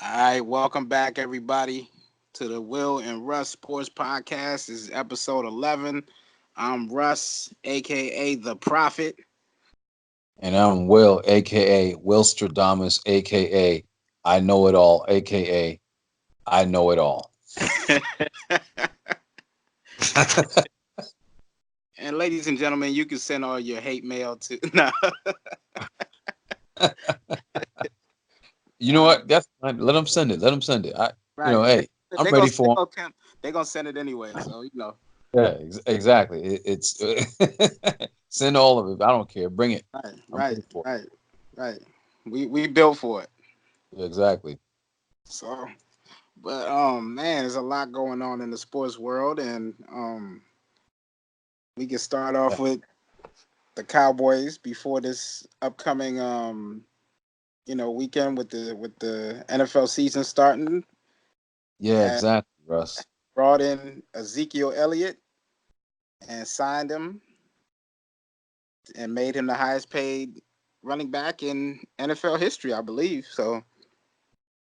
All right, welcome back, everybody, to the Will and Russ Sports Podcast. This is episode 11. I'm Russ, aka The Prophet. And I'm Will, aka Will Stradamus, aka I know it all, aka I know it all. And ladies and gentlemen, you can send all your hate mail to. No. You know what? That's fine. Let them send it. Let them send it. Right. Hey, I'm They're gonna ready for they gonna send it anyway. So. them. Yeah, exactly. It's send all of it. I don't care. Bring it. Right, I'm right, ready for right, right. We built for it. it. Exactly. So, but man, there's a lot going on in the sports world, and we can start off Yeah, with the Cowboys before this upcoming weekend with the NFL season starting. yeah, And exactly, Russ. brought in Ezekiel Elliott and signed him and made him the highest paid running back in NFL history, I believe.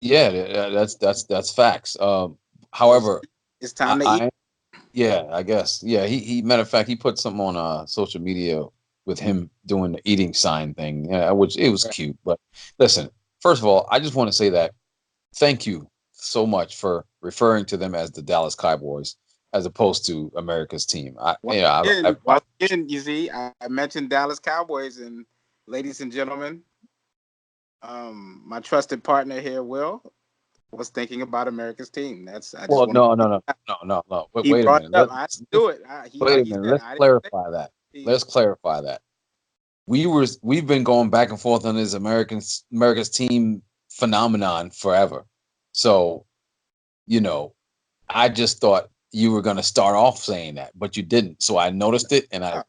Yeah, that's facts. So it's, However, it's I, time to eat. I Yeah, I guess. Yeah, he matter of fact, he put something on social media with him doing the eating sign thing, which it was cute. But listen, first of all, I just want to say that thank you so much for referring to them as the Dallas Cowboys as opposed to America's team. Once again, you see, I mentioned Dallas Cowboys, and ladies and gentlemen, my trusted partner here, Will, was thinking about America's team. I just Well, want no. But he wait a brought minute. it up. I didn't do it. Wait a He minute. said Let's I didn't say clarify that. team. Let's clarify that. We've been going back and forth on this America's team phenomenon forever. So you know, I just thought you were going to start off saying that, but you didn't. So I noticed it and Uh,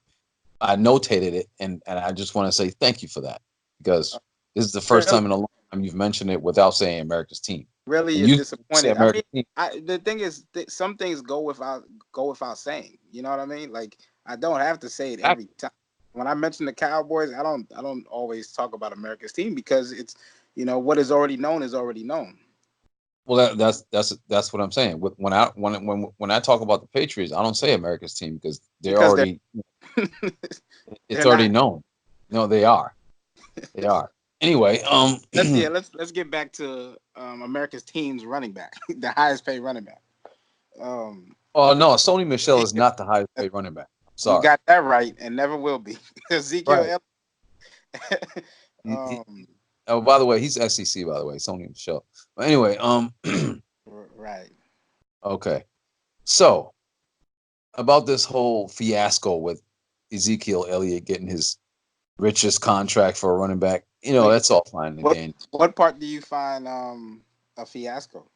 I notated it, and I just want to say thank you for that because this is the first really, time in a long time you've mentioned it without saying America's team. really, And you're you say disappointed. I mean, America's team. the thing is, some things go without saying. You know what I mean? Like I don't have to say it Back- every time. When I mention the Cowboys, I don't always talk about America's team because it's what is already known is already known. Well, that's what I'm saying. When I talk about the Patriots, I don't say America's team because they're Because already they're it's already not. known. No, they are. They are. Anyway, Let's get back to America's team's running back, the highest paid running back. Um, oh no, Sony Michelle is not the highest paid running back. I'm you sorry. got that right, and never will be. Ezekiel Right. Elliott. He, um, oh, by the way, he's SEC. By the way, Sony Michelle. But anyway, right. okay. So about this whole fiasco with Ezekiel Elliott getting his richest contract for a running back, Wait, that's all fine and what dandy. what part do you find a fiasco?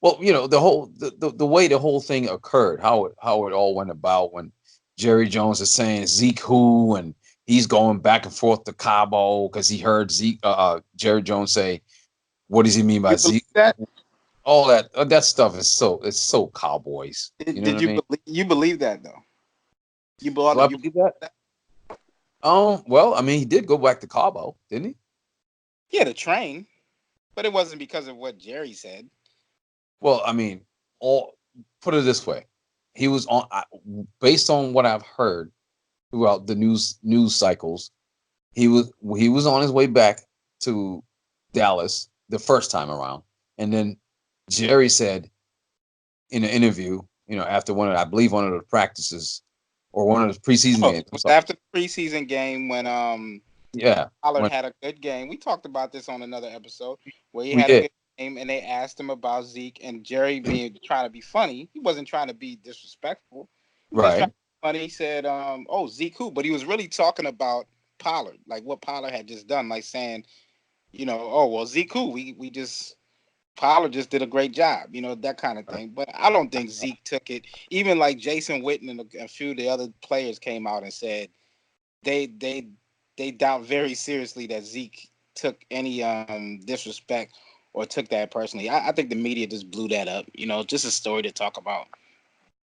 Well, the way the whole thing occurred, how it all went about when Jerry Jones is saying Zeke who, and he's going back and forth to Cabo because he heard Jerry Jones say, "What does he mean by You believe Zeke?" that? All that stuff is so Cowboys. You Did, know what did I you mean? believe that though? Do I You believe that? Well, I mean, he did go back to Cabo, didn't he? yeah, the train, but it wasn't because of what Jerry said. Well, I mean, all put it this way, he was based on what I've heard throughout the news cycles. He was on his way back to Dallas the first time around, and then Jerry said in an interview, after I believe one of the practices or one of the preseason Oh, games. it I'm was sorry. after the preseason game when Yeah, Pollard when had a good game. We talked about this on another episode where he we had a did, good game, and they asked him about Zeke, and Jerry being trying to be funny. He wasn't trying to be disrespectful. He was just trying right. to be funny. He said, "Oh, Zeke who?" But he was really talking about Pollard, like what Pollard had just done, like saying, "Oh well, Zeke who? We just." Pollard just did a great job, that kind of thing. But I don't think Zeke took it. Even like Jason Witten and a few of the other players came out and said they they they doubt very seriously that Zeke took any disrespect or took that personally. I think the media just blew that up. Just a story to talk about.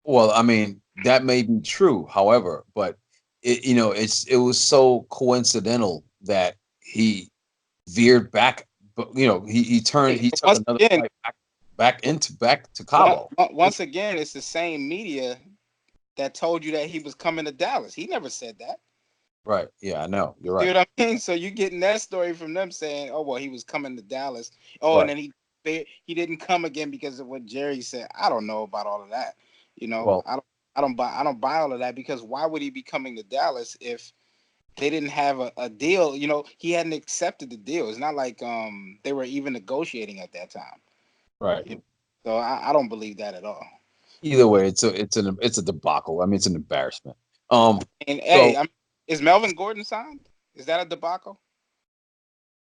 Well, I mean, that may be true, however, but it was so coincidental that he veered back but he Hey, took another flight back to Cabo. once again, it's the same media that told you that he was coming to Dallas. He never said that. Right. Yeah, I know. You You're see right. what I mean? So you're getting that story from them saying, "Oh well, he was coming to Dallas." Oh, and Right. then he didn't come again because of what Jerry said. I don't know about all of that. You know, Well, I don't buy all of that because why would he be coming to Dallas if they didn't have a deal? You know, he hadn't accepted the deal. It's not like they were even negotiating at that time. right. You know? So I don't believe that at all. Either way, it's a debacle. I mean, it's an embarrassment. Um, And hey, so is Melvin Gordon signed? Is that a debacle?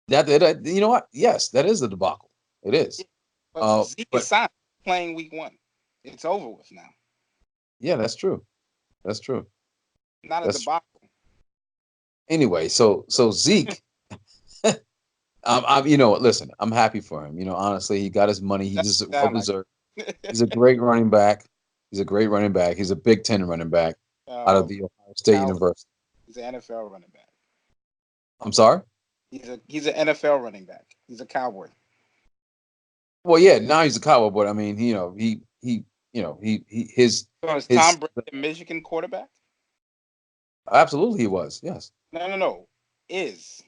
you know what? Yes, that is a debacle. It Yeah. is. But Zeke is But signed playing week one. It's over with now. yeah, that's true. That's true. Not a That's true. debacle. Anyway. So Zeke, listen, I'm happy for him. Honestly, he got his money. He That just well sound like deserved. it. He's a great running back. He's a great running back. He's a Big Ten running back out of uh, the Ohio State Cowboy. University. He's an NFL running back. I'm sorry. He's an NFL running back. He's a Cowboy. Well, yeah, now he's a Cowboy, but I mean, he So is his Tom Brady the Michigan quarterback? absolutely he was. Yes. No, no, no. Is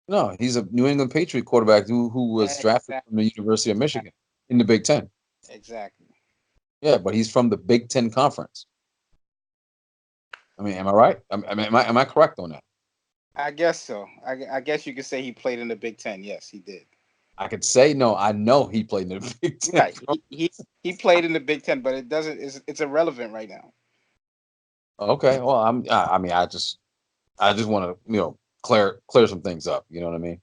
No, he's a New England Patriot quarterback who was drafted from the exactly, University of exactly, Michigan in the Big Ten. exactly. Yeah, but he's from the Big Ten conference. I mean, am I right? I mean, am I correct on that? I guess so. I guess you could say he played in the Big Ten. Yes, he did. I could say no. I know he played in the Big Ten. Right. He played in the Big Ten, but it doesn't. It's irrelevant right now. Okay. Well, I mean, I just want to clear some things up. You know what I mean?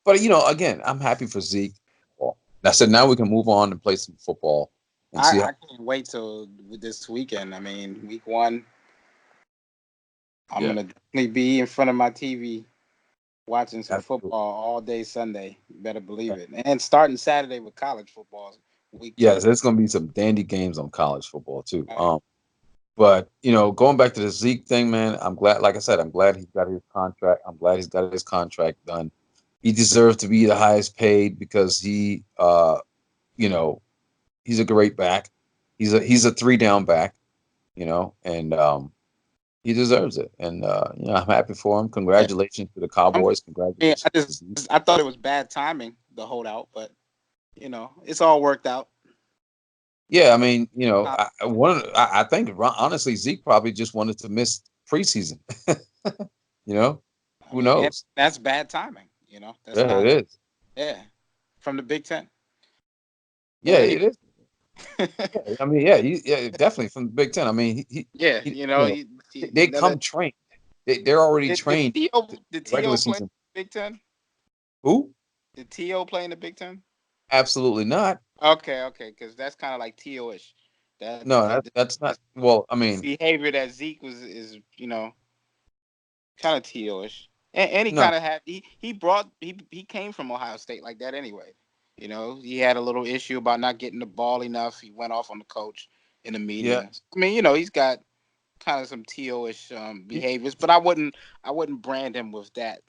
But again, I'm happy for Zeke. Well, I said now we can move on and play some football and see how. I can't wait till this weekend. I mean, week one, I'm Yeah, gonna definitely be in front of my TV watching some absolutely. football all day Sunday. You better believe it. And starting Saturday with college football, week two. Yes, there's going to be some dandy games on college football too. Right. But going back to the Zeke thing, man, I'm glad. Like I said, I'm glad he's got his contract. I'm glad he's got his contract done. He deserves to be the highest paid because you know, he's a great back. He's a three down back. And he deserves it. And I'm happy for him. Yeah. Congratulations to the I'm, Cowboys. I Congratulations to Zeke. I thought it was bad timing the holdout, but it's all worked out. Yeah, I mean, Uh, I think honestly, Zeke probably just wanted to miss preseason. you know, I who mean, and knows? that's bad timing. That's Yeah, it not. is. Yeah, from the Big Ten. Yeah, But anyway, it is. Yeah, I mean, yeah, definitely from the Big Ten. I mean, yeah, he they that, come trained. They're already trained to did the regular To play in season. the Big Ten? Who? Did To play in the Big Ten? Absolutely not. Okay, okay, because that's kind of like To-ish. That No, that that's not. this Well, I this mean, behavior that Zeke was is kind of To-ish, and he no, kind of had he came from Ohio State like that anyway. He had a little issue about not getting the ball enough. He went off on the coach in the yeah. media. I mean, he's got kind of some To-ish y- behaviors, but I wouldn't brand him with that.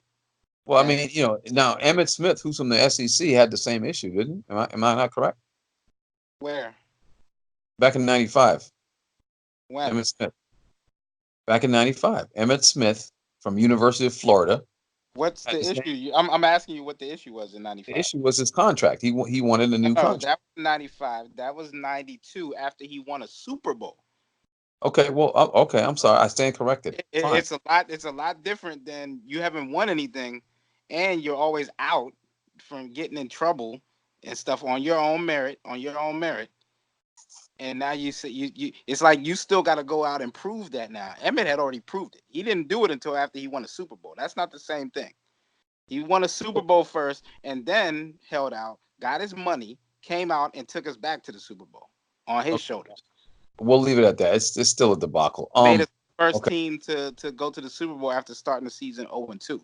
Well, I That mean, now Emmett Smith, who's from the SEC, had the same issue, didn't he? Am I not correct? where Back in '95, when Emmett Smith. Back in '95, Emmett Smith from University of Florida what's had the the same. issue? I'm asking you what the issue was in The '95. issue was his contract. He wanted a new No, contract. that was '95. That was '92 after he won a Super Bowl. Okay, well, okay. I'm sorry. I stand corrected. Fine. It's a lot different than you haven't won anything, and you're always out from getting in trouble and stuff on your own merit. And now you say it's like you still got to go out and prove that now. Emmett had already proved it. He didn't do it until after he won a Super Bowl. That's not the same thing. He won a Super Bowl first and then held out, got his money, came out and took us back to the Super Bowl on his Okay, shoulders. we'll leave it at that. It's still a debacle. Made us first Okay. team to go to the Super Bowl after starting the season 0-2.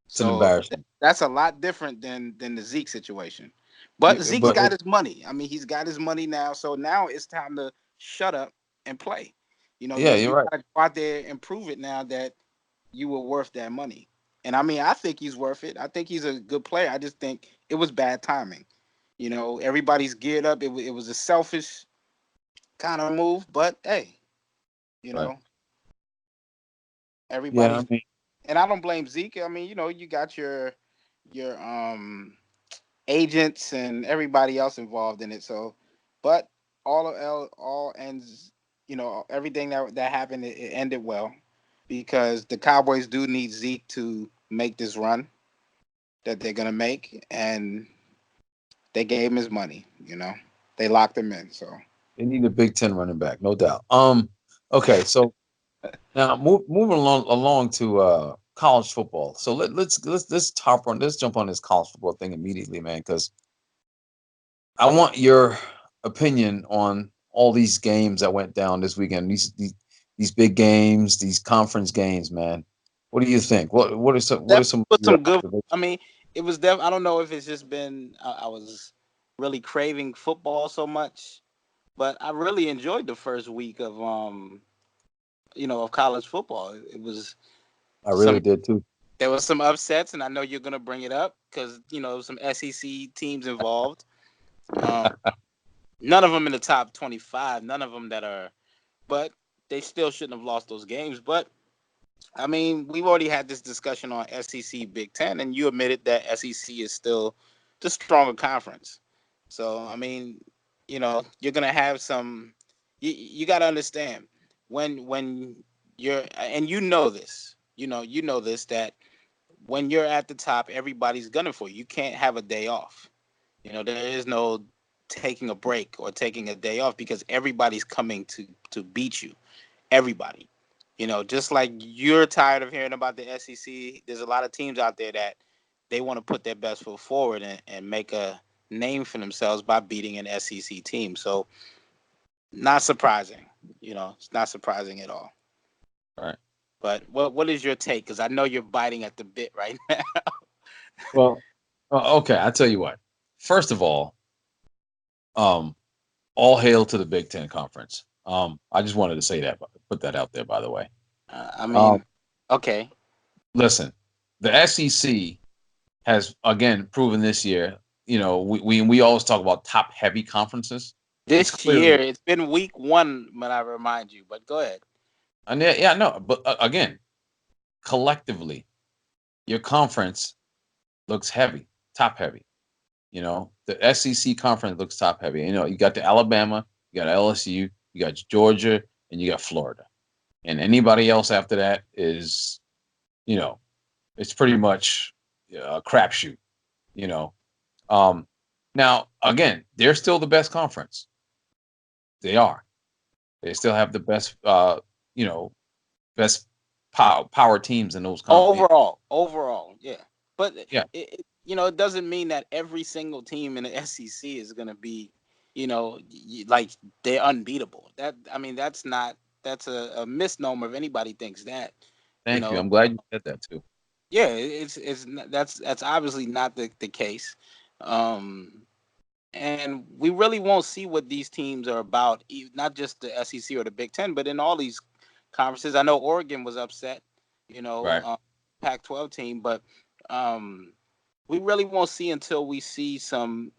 It's an So embarrassment. that's a lot different than the Zeke situation. But Zeke's But got his money. I mean, he's got his money now. So now it's time to shut up and play. yeah, You you're right. gotta go out there and prove it now that you were worth that money. And I mean, I think he's worth it. I think he's a good player. I just think it was bad timing. Everybody's geared up. It was a selfish kind of move, but hey, you Right. know, Yeah, everybody's I mean, and I don't blame Zeke. I mean, you got your agents and everybody else involved in it. So, but all ends, everything that happened, it ended well because the Cowboys do need Zeke to make this run that they're gonna make, and they gave him his money. They locked him in. So they need a Big Ten running back, no doubt. Okay, so now moving along to college football. So let's jump on this college football thing immediately, man, because I want your opinion on all these games that went down this weekend. These big games, these conference games, man. What do you think? What are some of put your some good. observations? I mean, it was I don't know if it's just been I was really craving football so much, but I really enjoyed the first week of college football. It was I some really did too. there was some upsets, and I know you're gonna bring it up because some SEC teams involved. Um, None of them in the top 25. None of them that are, but they still shouldn't have lost those games. But I mean, we've already had this discussion on SEC Big Ten, and you admitted that SEC is still the stronger conference. So I mean, you're gonna have some. You got to understand when you're, and you know this that when you're at the top, everybody's gunning for you. You can't have a day off. There is no taking a break or taking a day off because everybody's coming to beat you. Everybody. Just like you're tired of hearing about the SEC, there's a lot of teams out there that they want to put their best foot forward and make a name for themselves by beating an SEC team. So, not surprising. It's not surprising at all. All right. But what is your take? Because I know you're biting at the bit right now. Well, okay. I tell you what. First of um, all hail to the Big Ten Conference. I just wanted to say that, put that out there, by the way. I Um, mean, okay. listen, the SEC has again proven this year. We always talk about top heavy conferences. It's This year, clearly, it's been week one, when I remind you, but go ahead. and yeah, no, but again, collectively, your conference looks heavy, top heavy. The SEC conference looks top heavy. You got the Alabama, you got LSU, you got Georgia, and you got Florida. And anybody else after that is, you know, it's pretty much a crapshoot. You know, um, now again, they're still the best conference. They are. They still have the best, you know, best power teams in those Overall, yeah. But Yeah, it doesn't mean that every single team in the SEC is going to be, like they're unbeatable. That I mean, that's a misnomer if anybody thinks that. You thank you. know, I'm glad you said that too. yeah, that's obviously not the case. Um, and we really won't see what these teams are about, not just the SEC or the Big Ten, but in all these conferences. I know Oregon was upset, you know, Right, um, Pac-12 team, but um, we really won't see until we see some,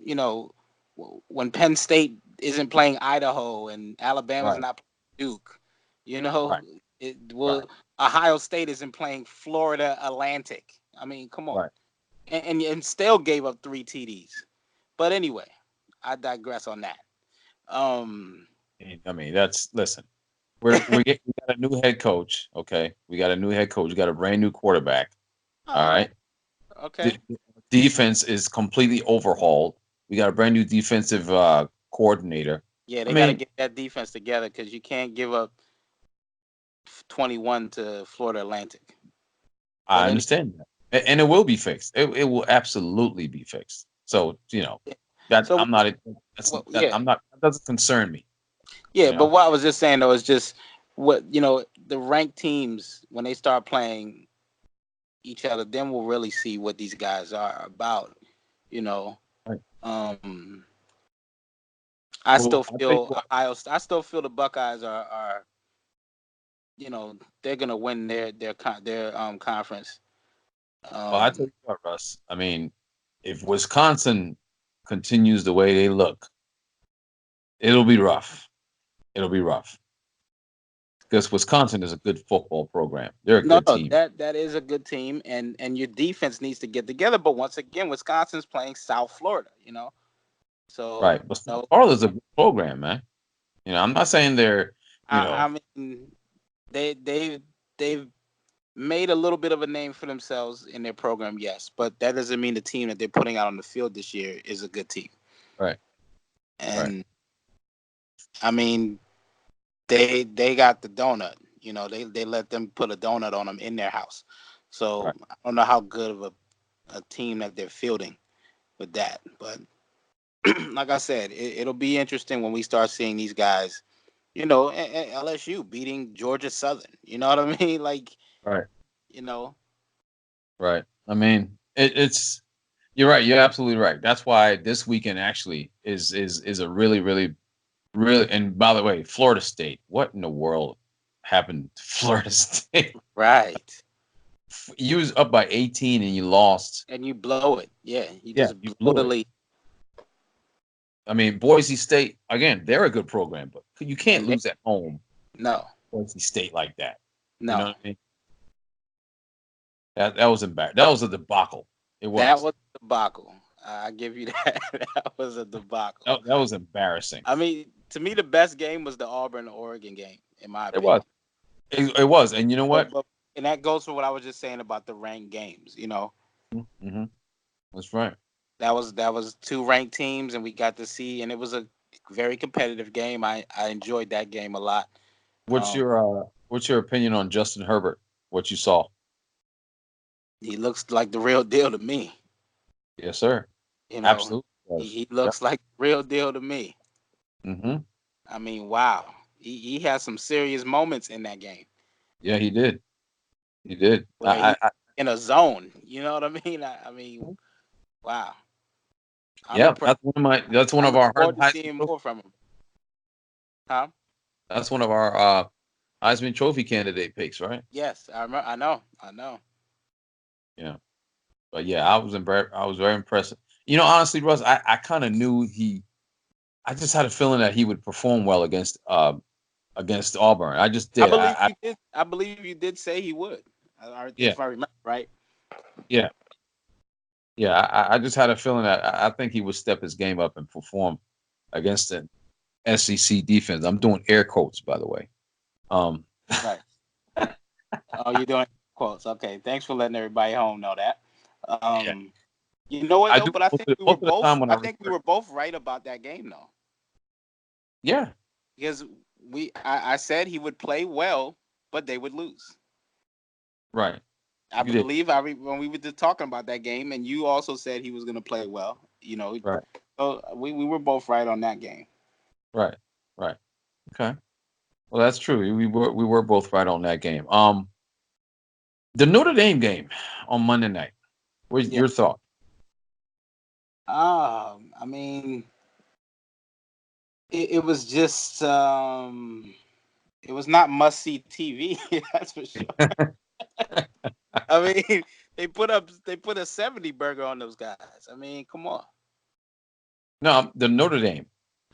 when Penn State isn't playing Idaho and Alabama's right, not playing Duke, you know, right, it right, will. Ohio State isn't playing Florida Atlantic. I mean, come on, right. and still gave up 3 TDs. But anyway, I digress on that. Um, I mean, that's listen. We got a new head coach. Okay, we got a new head coach. We got a brand new quarterback. All all right, right. The okay, defense is completely overhauled. We got a brand new defensive coordinator. yeah, I they got to mean, get that defense together because you can't give up 21 to Florida Atlantic. I But anyway, understand that, and it will be fixed. It will absolutely be fixed. So that so I'm not. That yeah, I'm not. That doesn't concern me. yeah. You But know. what I was just saying though is just what the ranked teams when they start playing each other, then we'll really see what these guys are about. You know, Right. um, I Well, still I'll tell you feel what. Ohio. I still feel the Buckeyes are they're gonna win their conference. Well, I tell Um, you what, Russ. I mean, if Wisconsin continues the way they look, it'll be rough. It'll be rough because Wisconsin is a good football program. They're a no, good no, team. that is a good team, and your defense needs to get together. But once again, Wisconsin's playing South Florida, so Right. But you know, Florida's a good program, man. I'm not saying they're, you know, I mean, they they've made a little bit of a name for themselves in their program, yes, but that doesn't mean the team that they're putting out on the field this year is a good team. right, right, And I mean, they got the donut. They let them put a donut on them in their house. So right, I don't know how good of a team that they're fielding with that, but like I said, it'll be interesting when we start seeing these guys. LSU beating Georgia Southern. You know what I mean? Like, right, you know, right. I mean, it's you're right. You're absolutely right. That's why this weekend actually is a really, really, really. And by the way, Florida State. What in the world happened to Florida State? right. You was up by 18 and you lost. And you blow it. Yeah, you Yeah, just you blow blew the it. lead. I mean, Boise State again. They're a good program, but you can't And they lose at home. no, Boise State like that. You know no. what I mean? That was embarrassing. That was a debacle. It That was. was a debacle. I give you that. That was a debacle. That was embarrassing. I mean, to me, the best game was the Auburn Oregon game, in my It was. opinion. It was. And you know But, what? but and that goes for what I was just saying about the ranked games. Mm-hmm. That's right. That was two ranked teams, and we got to see, and it was a very competitive game. I enjoyed that game a lot. What's Um, your opinion on Justin Herbert? What you saw? he looks like the real deal to me. Yes, sir. You know, Absolutely he, was. he Yep. looks like the real deal to me. Mm-hmm. I mean, wow, he had some serious moments in that game Yeah, he did. He did. where he in a zone. You know what I mean? I mean, wow. I'm Yeah, impressed. that's one I of look our forward to Heisman seeing Trophy. more from him. Huh? That's one of our Heisman Trophy candidate picks, right? Yes, I remember. I know. I know. Yeah. But yeah, I was very impressed. Honestly, Russ, I kind of knew I just had a feeling that he would perform well against Auburn. I just I did. believe you did. I believe you did say he would. Yeah, If I remember right. yeah, yeah. I just had a feeling that I think he would step his game up and perform against an SEC defense. I'm doing air quotes, by the way. Um, Right. Oh, you're doing quotes. Okay. Thanks for letting everybody home know that. yeah, Um, you know what I though? do But I think we were most of the both. time when I I think we refer. were both right about that game though, Yeah, because I said he would play well, but they would lose. right. I You did. believe when we were just talking about that game, and you also said he was going to play well. Right, So we were both right on that game. right, right. Okay. Well, that's true. We were both right on that game. The Notre Dame game on Monday night. What's Yeah. your thought? I mean, it was just it was not must see TV. That's for sure. I mean, they put a 70 burger on those guys. I mean, come on. No, the Notre Dame,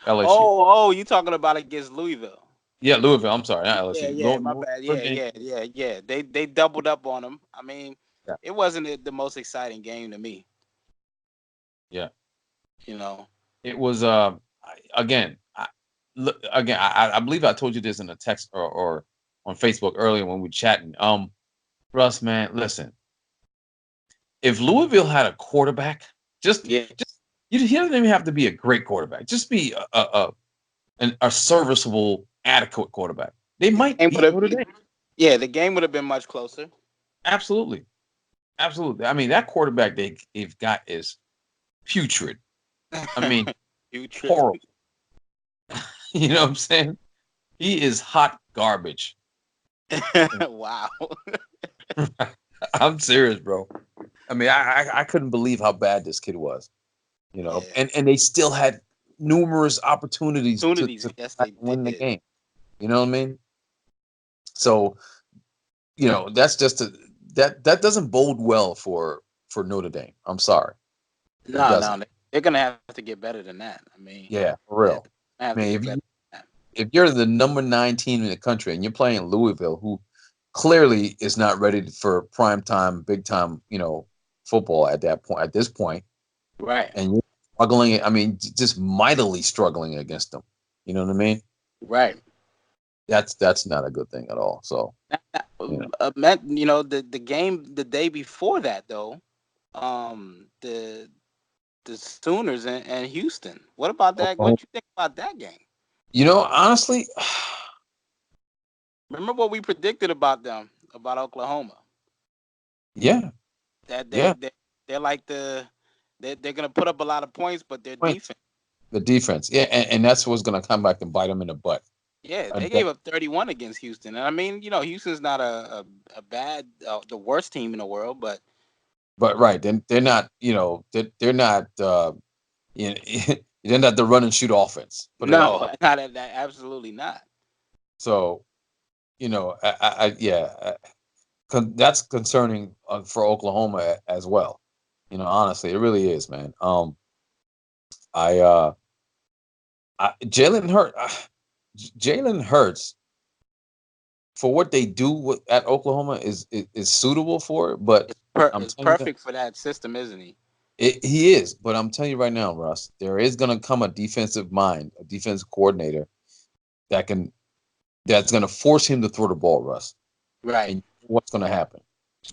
LSU. Oh, you talking about against Louisville? Yeah, Louisville. I'm sorry, not Yeah, LSU. yeah, my bad. Notre Yeah, Dame. yeah, yeah, yeah. They doubled up on them. I mean, Yeah, it wasn't the most exciting game to me. yeah. You know. It was again. I believe I told you this in a text or on Facebook earlier when we were chatting. Russ, man, listen. If Louisville had a quarterback, just Yeah. just he doesn't even have to be a great quarterback. Just be a serviceable, adequate quarterback. They The might game would beat have. Notre Dame. Yeah, the game would have been much closer. Absolutely, absolutely. I mean, that quarterback they've got is putrid. I mean, You trip. horrible. You know what I'm saying? He is hot garbage. Wow. I'm serious, bro. I mean, I couldn't believe how bad this kid was. Yeah. And they still had numerous opportunities Opportunities. to Yes, they win the did. game. You know what I mean? So that's just a. that doesn't bode well for Notre Dame. I'm sorry, it No, doesn't. no, they're gonna have to get better than that. I mean, Yeah, for they real. have I to mean, get better than if you're the number 9 team in the country and you're playing Louisville, who clearly is not ready for prime time, big time, football at this point, that. Right, and you're struggling. I mean, just mightily struggling against them. You know what I mean? right. That's not a good thing at all. So, The game the day before that though, the Sooners and Houston. What about that? Oklahoma. What you think about that game? Honestly, Remember what we predicted about them, about Oklahoma? yeah, That yeah. they're like they're gonna put up a lot of points, but their Points. defense. The defense, yeah, and that's what's going to come back and bite them in the butt. Yeah, Uh, they that- gave up 31 against Houston, and I mean, Houston's not a bad the worst team in the world, but but right, then they're not. They're not. You know, they're not the run and shoot offense. Put it that way. no, not that absolutely not. So yeah, that's concerning for Oklahoma as well. Honestly, it really is, man. I Jalen Hurts for what they do at Oklahoma is suitable for it, but I'm It's telling you, perfect for that system, isn't he? he is. But I'm telling you right now, Russ, there is going to come a defensive mind, a defensive coordinator that can that's going to force him to throw the ball, Russ. Right. And what's going to happen?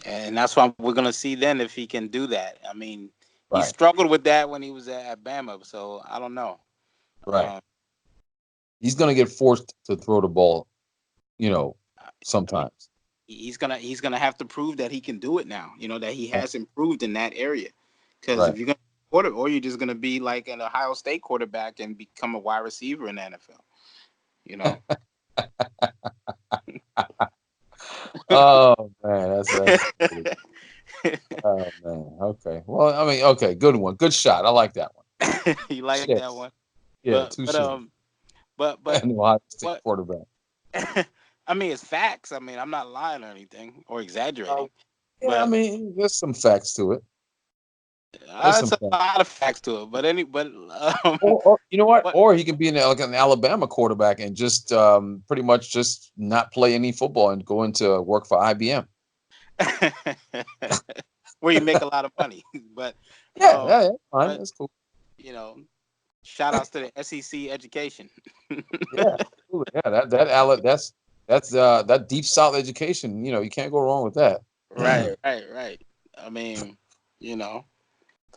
And that's what we're gonna see then if he can do that. I mean, he Right, struggled with that when he was at Bama, so I don't know. right. Um, He's going to get forced to throw the ball, you know, I mean, sometimes. he's gonna have to prove that he can do it now. That he Right. has improved in that area. Because Right. if you're gonna quarter, or you're just gonna be like an Ohio State quarterback and become a wide receiver in the NFL. You know. Oh man, that's funny. Oh man. Okay. Well, I mean, okay, good one. Good shot. I like that one. You like that Yes. one, Yeah, but touche. but And Ohio State what? quarterback. I mean, it's facts. I mean, I'm not lying or anything or Um, exaggerating, yeah, I but mean, there's some facts to it. There's it's some a facts. lot of facts to it. Or you know what? What? Or he could be like an Alabama quarterback and just pretty much just not play any football and go into work for IBM. Where you make a lot of money, but Yeah, um, yeah, yeah. Fine. but That's cool. you know, shout outs to the SEC education. Yeah, absolutely. Yeah, that deep South education. You can't go wrong with that. Right, right, right. I mean, you know,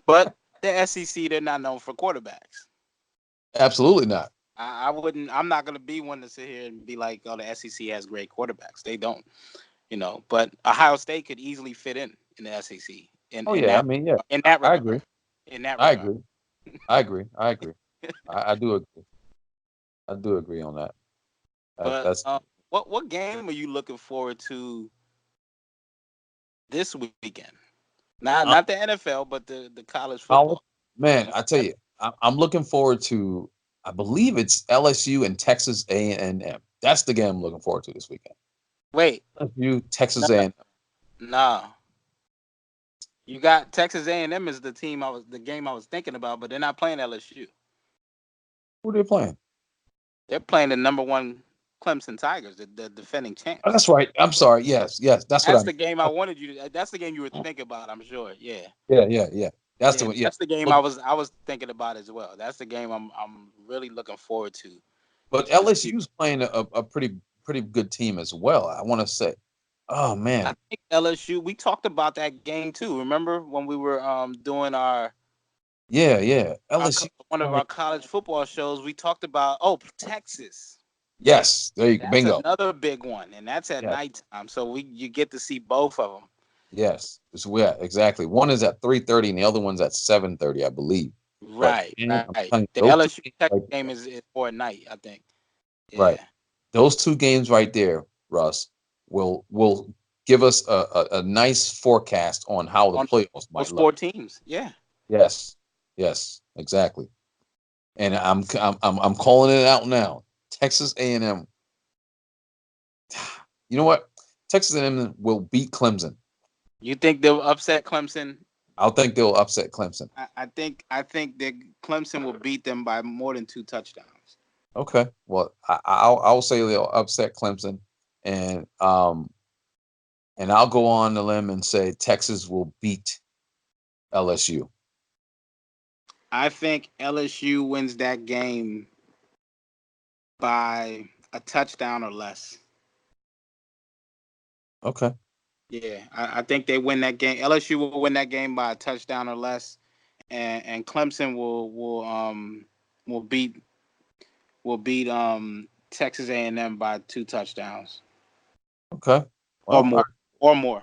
but the SEC, they're not known for quarterbacks. Absolutely not. I wouldn't. I'm not gonna be one to sit here and be like, "Oh, the SEC has great quarterbacks." They don't, But Ohio State could easily fit in the SEC Oh yeah, I mean, yeah, in that I regard. agree. In that I regard. agree. I agree. I agree. I do agree. I do agree on that. But That's what game are you looking forward to this weekend? uh, Not the NFL, but the college college. football. Man, You know, I tell you, I'm looking forward to. I believe it's LSU and Texas A&M. That's the game I'm looking forward to this weekend. wait, LSU, no, Texas no, A&M. no. You got Texas A&M is the game I was thinking about, but they're not playing LSU. Who are they playing? They're playing the number one Clemson Tigers, the defending Oh, champs. that's right. I'm sorry. Yes, yes. That's what I That's meant. the game I wanted you to. That's the game you were thinking about. I'm sure. Yeah, Yeah, yeah, yeah. That's the yeah. one. Yeah. That's the game Look, I was thinking about as well. That's the game I'm really looking forward but to see. LSU's playing a pretty good team as well. I want to say. Oh I man. think LSU. We talked about that game too. Remember when we were doing Yeah, yeah. LSU one of playing. our college football shows? We taled about Texas. Yes, there you go. That's Bingo. another big one, and that's at Yes, nighttime. So you get to see both of them. yes. Yeah, exactly. One is at 3:30 and the other one's at 7:30, I believe. But Right, man, I'm right. telling you, The those two LSU games Texas right game there, is for at night, I think. right? Yeah. Those two games right there, Russ, will give us a nice forecast on how the On playoffs those might look. four teams. Yeah. Yes, yes, exactly. And I'm calling it out now. Texas A&M. You know what? Texas A&M will beat Clemson. You think they'll upset Clemson? I'll think they'll upset Clemson. I think that Clemson will beat them by more than 2 touchdowns. Okay. Well, I'll say they'll upset Clemson, and I'll go on the limb and say Texas will beat LSU. I think LSU wins that game by a touchdown or less. Okay. Yeah, I think they win that game. LSU will win that game by a touchdown or less, and Clemson will beat Texas A&M by 2 touchdowns Okay. or Well, more or more.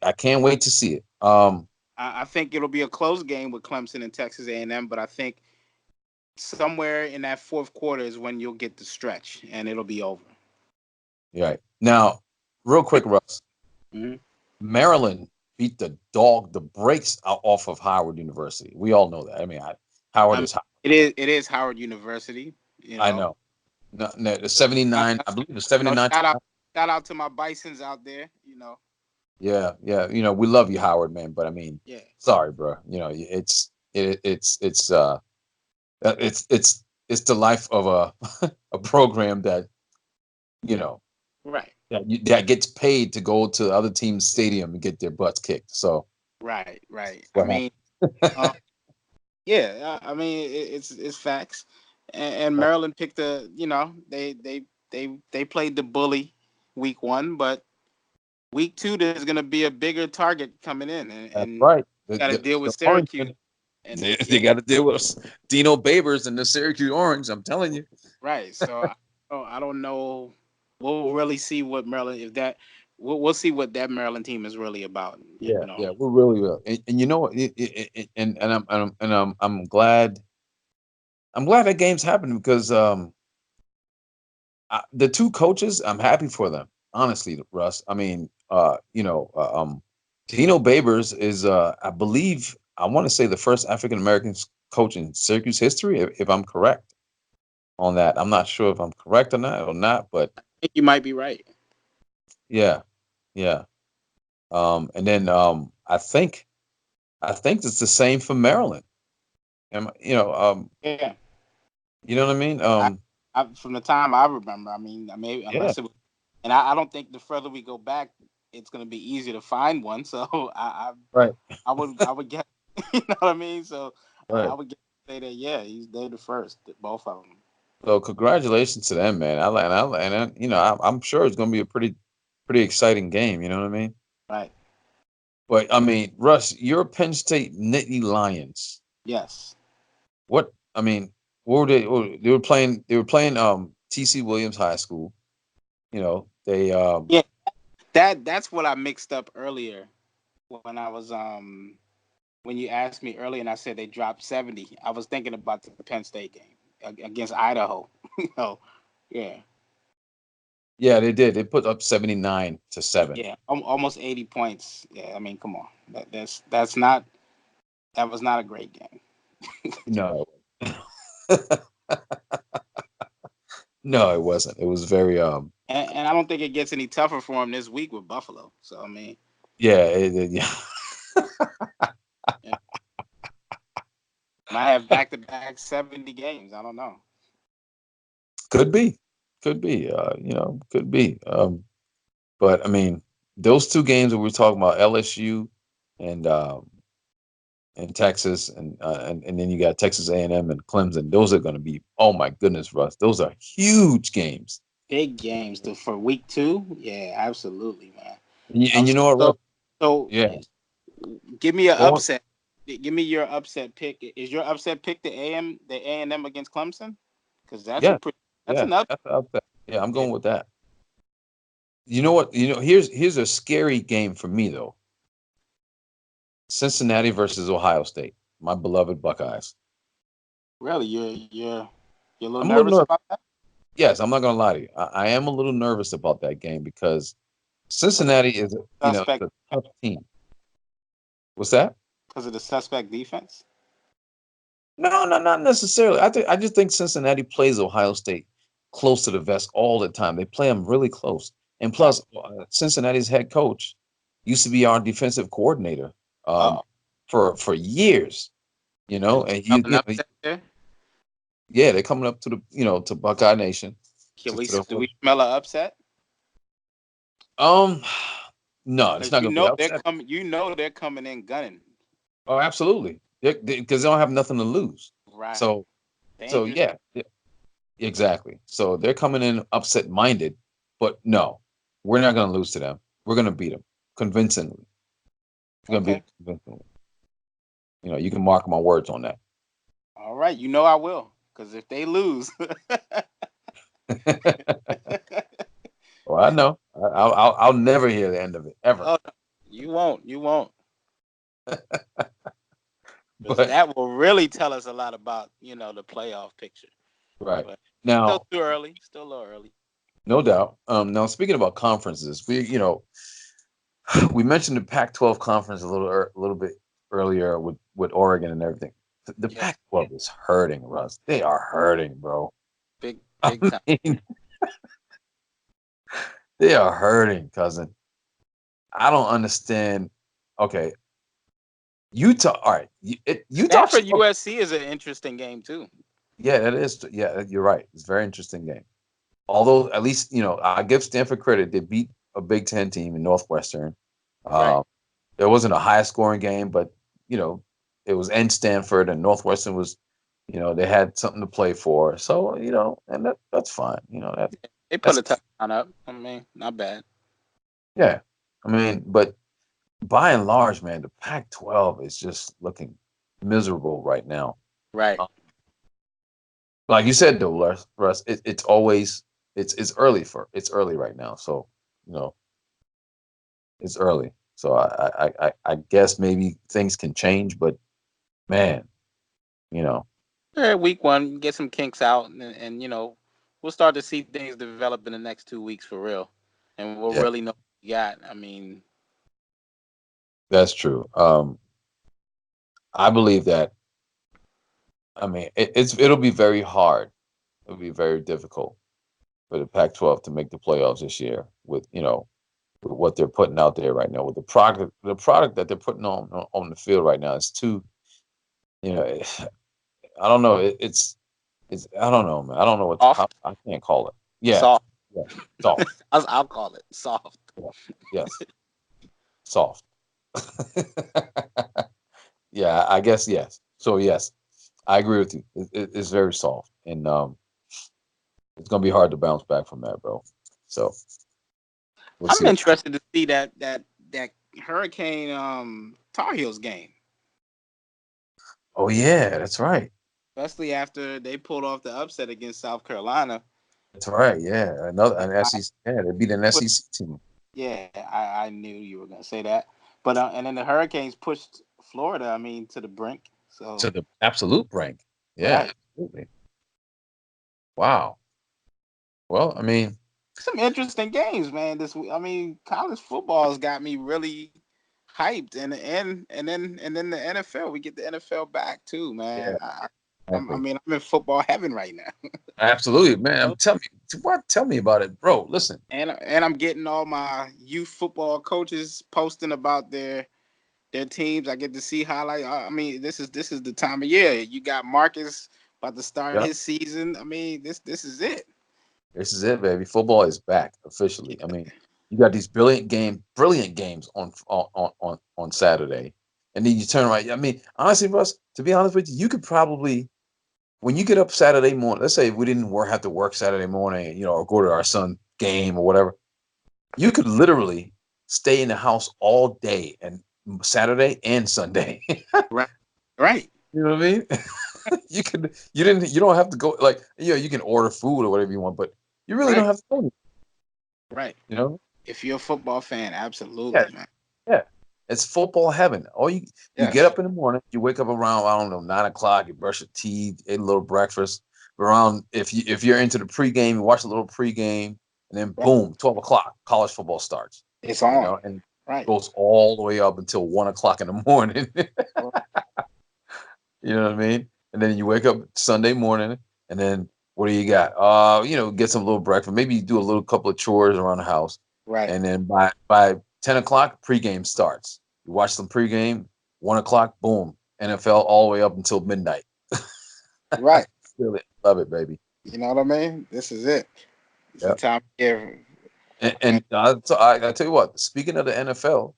I can't wait to see it. I think it'll be a close game with Clemson and Texas A&M, but I think somewhere in that fourth quarter is when you'll get the stretch and it'll be over. Right. Now, real quick, Russ. Mhm. Maryland beat the brakes off of Howard University. We all know that. I mean, I Howard mean, is. it is Howard University. You I know, know. No, no, the I, 79. I, I believe it's 79. shout out to my Bisons out there. Yeah, yeah. We love you, Howard, man. But I mean, Yeah, sorry, bro. It's the life of a a program that you know right, that gets paid to go to other teams' stadium and get their butts kicked. So right. I what mean, um, yeah, I mean it's facts. And happened? Maryland picked they played the bully week 1, but week 2 there's gonna be a bigger target coming in, That's and right. got to deal The with Syracuse. Orangemen, And they yeah, got to deal with Dino Babers and the Syracuse Orange. I'm telling you. right. So I don't know. We'll really see what Maryland if that we'll see what that Maryland team is really about. Yeah, yeah, we really will. And you know what? I'm glad. I'm glad that game's happening because the two coaches, I'm happy for them. Honestly, Russ. I mean, Dino Babers is, I believe, I want to say the first African American coach in Syracuse history, if I'm correct on that. I'm not sure if I'm correct or not, but I think you might be right. yeah, yeah. And then I think it's the same for Maryland. Yeah. You know what I mean? I, from the time I remember, I mean, maybe Yeah, unless it was, and I don't think the further we go back, it's going to be easier to find one. So right, I would get, you know what I mean. So I right. would get say that yeah, they're the first, both of them. So congratulations to them, man. I'm sure it's going to be a pretty exciting game. You know what I mean? Right. But I mean, Russ, your Penn State Nittany Lions. Yes. What I mean, what were they? They were playing. They were playing TC Williams High School. They Yeah. That's what I mixed up earlier when I was when you asked me earlier and I said they dropped 70. I was thinking about the Penn State game against Idaho. you know. Yeah. yeah, they did. They put up 79-7. Yeah, almost 80 points. Yeah, I mean, come on. That's not that was not a great game. No, no, it wasn't. It was very And I don't think it gets any tougher for him this week with Buffalo. So I mean, yeah, yeah. yeah, might have back to back 70 games. I don't know. Could be, could be. Could be. But I mean, those two games that we're talking about, LSU and Texas, and then you got Texas A&M and Clemson. Those are going to be, oh my goodness, Russ. Those are huge games. Big games for week 2. Yeah, absolutely, man. And you know what, So Russ? so Yeah. give me an Going, upset. Give me your upset pick. Is your upset pick the A&M against Clemson? Because yeah, that's yeah. enough. That's the upset. Yeah, I'm Yeah. going with that. You know what? Here's a scary game for me though. Cincinnati versus Ohio State. My beloved Buckeyes. Really, you're a little I'm a little nervous nervous. about that Yes, I'm not going to lie to you. I am a little nervous about that game because because of Cincinnati is, suspect it's a tough team. What's that? because of the suspect defense. No, no, not necessarily. I just think Cincinnati plays Ohio State close to the vest all the time. They play them really close. And Right. plus, Cincinnati's head coach. used to be our defensive coordinator Oh, for years. You is know, he and smelling upset there? yeah, they're coming up to the to Buckeye Nation Can we to the do we smell a upset? um no, it's Because not gonna be upset. You know they're coming in gunning. Oh, absolutely, because they don't have nothing to lose. Right. So Dangerous. yeah, yeah, exactly. So they're coming in upset minded, but no, we're not gonna lose to them. We're gonna beat them convincingly. We're gonna beat Okay. them convincingly. You can mark my words on that. All right. You know I will. Because if they lose, Well, I know. I'll never hear the end of it ever. oh, no, you won't. You won't. Because But that will really tell us a lot about the playoff picture. right But still now, too early. Still a little early. no doubt. Now speaking about conferences, we mentioned the Pac-12 conference a little bit earlier with Oregon and everything. The Yeah. Pac-12 is hurting, Russ. They are hurting, bro. Big I big time. mean, they are hurting, cousin. I don't understand. Okay, Utah. All right, Utah. Stanford USC is an interesting game too. Yeah, that is. Yeah, you're right. It's a very interesting game. Although at least I give Stanford credit. They beat a Big Ten team in Northwestern. Right. Uh, there wasn't a high scoring game, but you know it was in Stanford, and Northwestern was, they had something to play for. So and that's fine. They put That's a touchdown up. I mean, not bad. yeah. I mean, but by and large, man, the Pac-12 is just looking miserable right now. Right. Uh, Like you said, though, Russ, it's always it's early right now. So you know it's early. So I guess maybe things can change, but man, you know, Yeah, week one, get some kinks out, and we'll start to see things develop in the next 2 weeks for real, and we'll yeah, really know what we got. I mean, that's true. I believe that. I mean, it'll be very hard. It'll be very difficult for the Pac-12 to make the playoffs this year with with what they're putting out there right now with the product that they're putting on the field right now is too you know I don't know it's I don't know, man. I don't know soft, I can't call it. Yeah, soft. yeah, soft. I'll call it soft. Yeah, yes, soft. Yeah, I guess yes. So yes, I agree with you. It's very soft, and it's gonna be hard to bounce back from that, bro. So we'll I'm see. interested to see that Hurricane Tar Heels game, Oh yeah, that's right. especially after they pulled off the upset against South Carolina. That's right. Yeah, another an I SEC. Yeah, they beat an put, SEC team yeah, I knew you were gonna say that, but and then the Hurricanes pushed Florida. I mean, to the brink. So to the absolute brink. Yeah, right. absolutely. Wow. Well, I mean, Some interesting games, man. This week, I mean, college football has got me really hyped, and then the NFL. We get the NFL back too, man. yeah, I exactly. mean, I'm in football heaven right now, Absolutely, man. you know? Tell me about it, bro. Listen. And I'm getting all my youth football coaches posting about their teams. I get to see highlight. I mean, this is the time of year. You got Marcus about to start Yeah, his season. I mean, this is it. this is it, baby. Football is back officially. I mean, you got these brilliant games on Saturday, and then you turn right. I mean, honestly, Russ, to be honest with you, you could probably when you get up Saturday morning. Let's say we didn't have to work Saturday morning, or go to our son game or whatever. You could literally stay in the house all day and Saturday and Sunday. Right, right, You know what I mean? You don't have to go like you can order food or whatever you want, but you really don't right, have to go. right. You know? If you're a football fan, Yeah, absolutely, man. yeah. It's football heaven. All you get Yes. up in the morning, you wake up around, I don't know, 9 o'clock, you brush your teeth, eat a little breakfast. Around if you're into the pregame, you watch a little pregame, and then Right. boom, 12 o'clock, college football starts. It's on. And Right. goes all the way up until 1 o'clock in the morning. You know what I mean? And then you wake up Sunday morning, and then what do you got? Get some little breakfast. Maybe you do a little couple of chores around the house, Right. and then by 10 o'clock pregame starts. You watch some pregame. 1 o'clock, boom, NFL all the way up until midnight. Right. Feel it, love it, baby. You know what I mean? This is it. It's the Yeah. time of year. And I tell you what. Speaking of the NFL,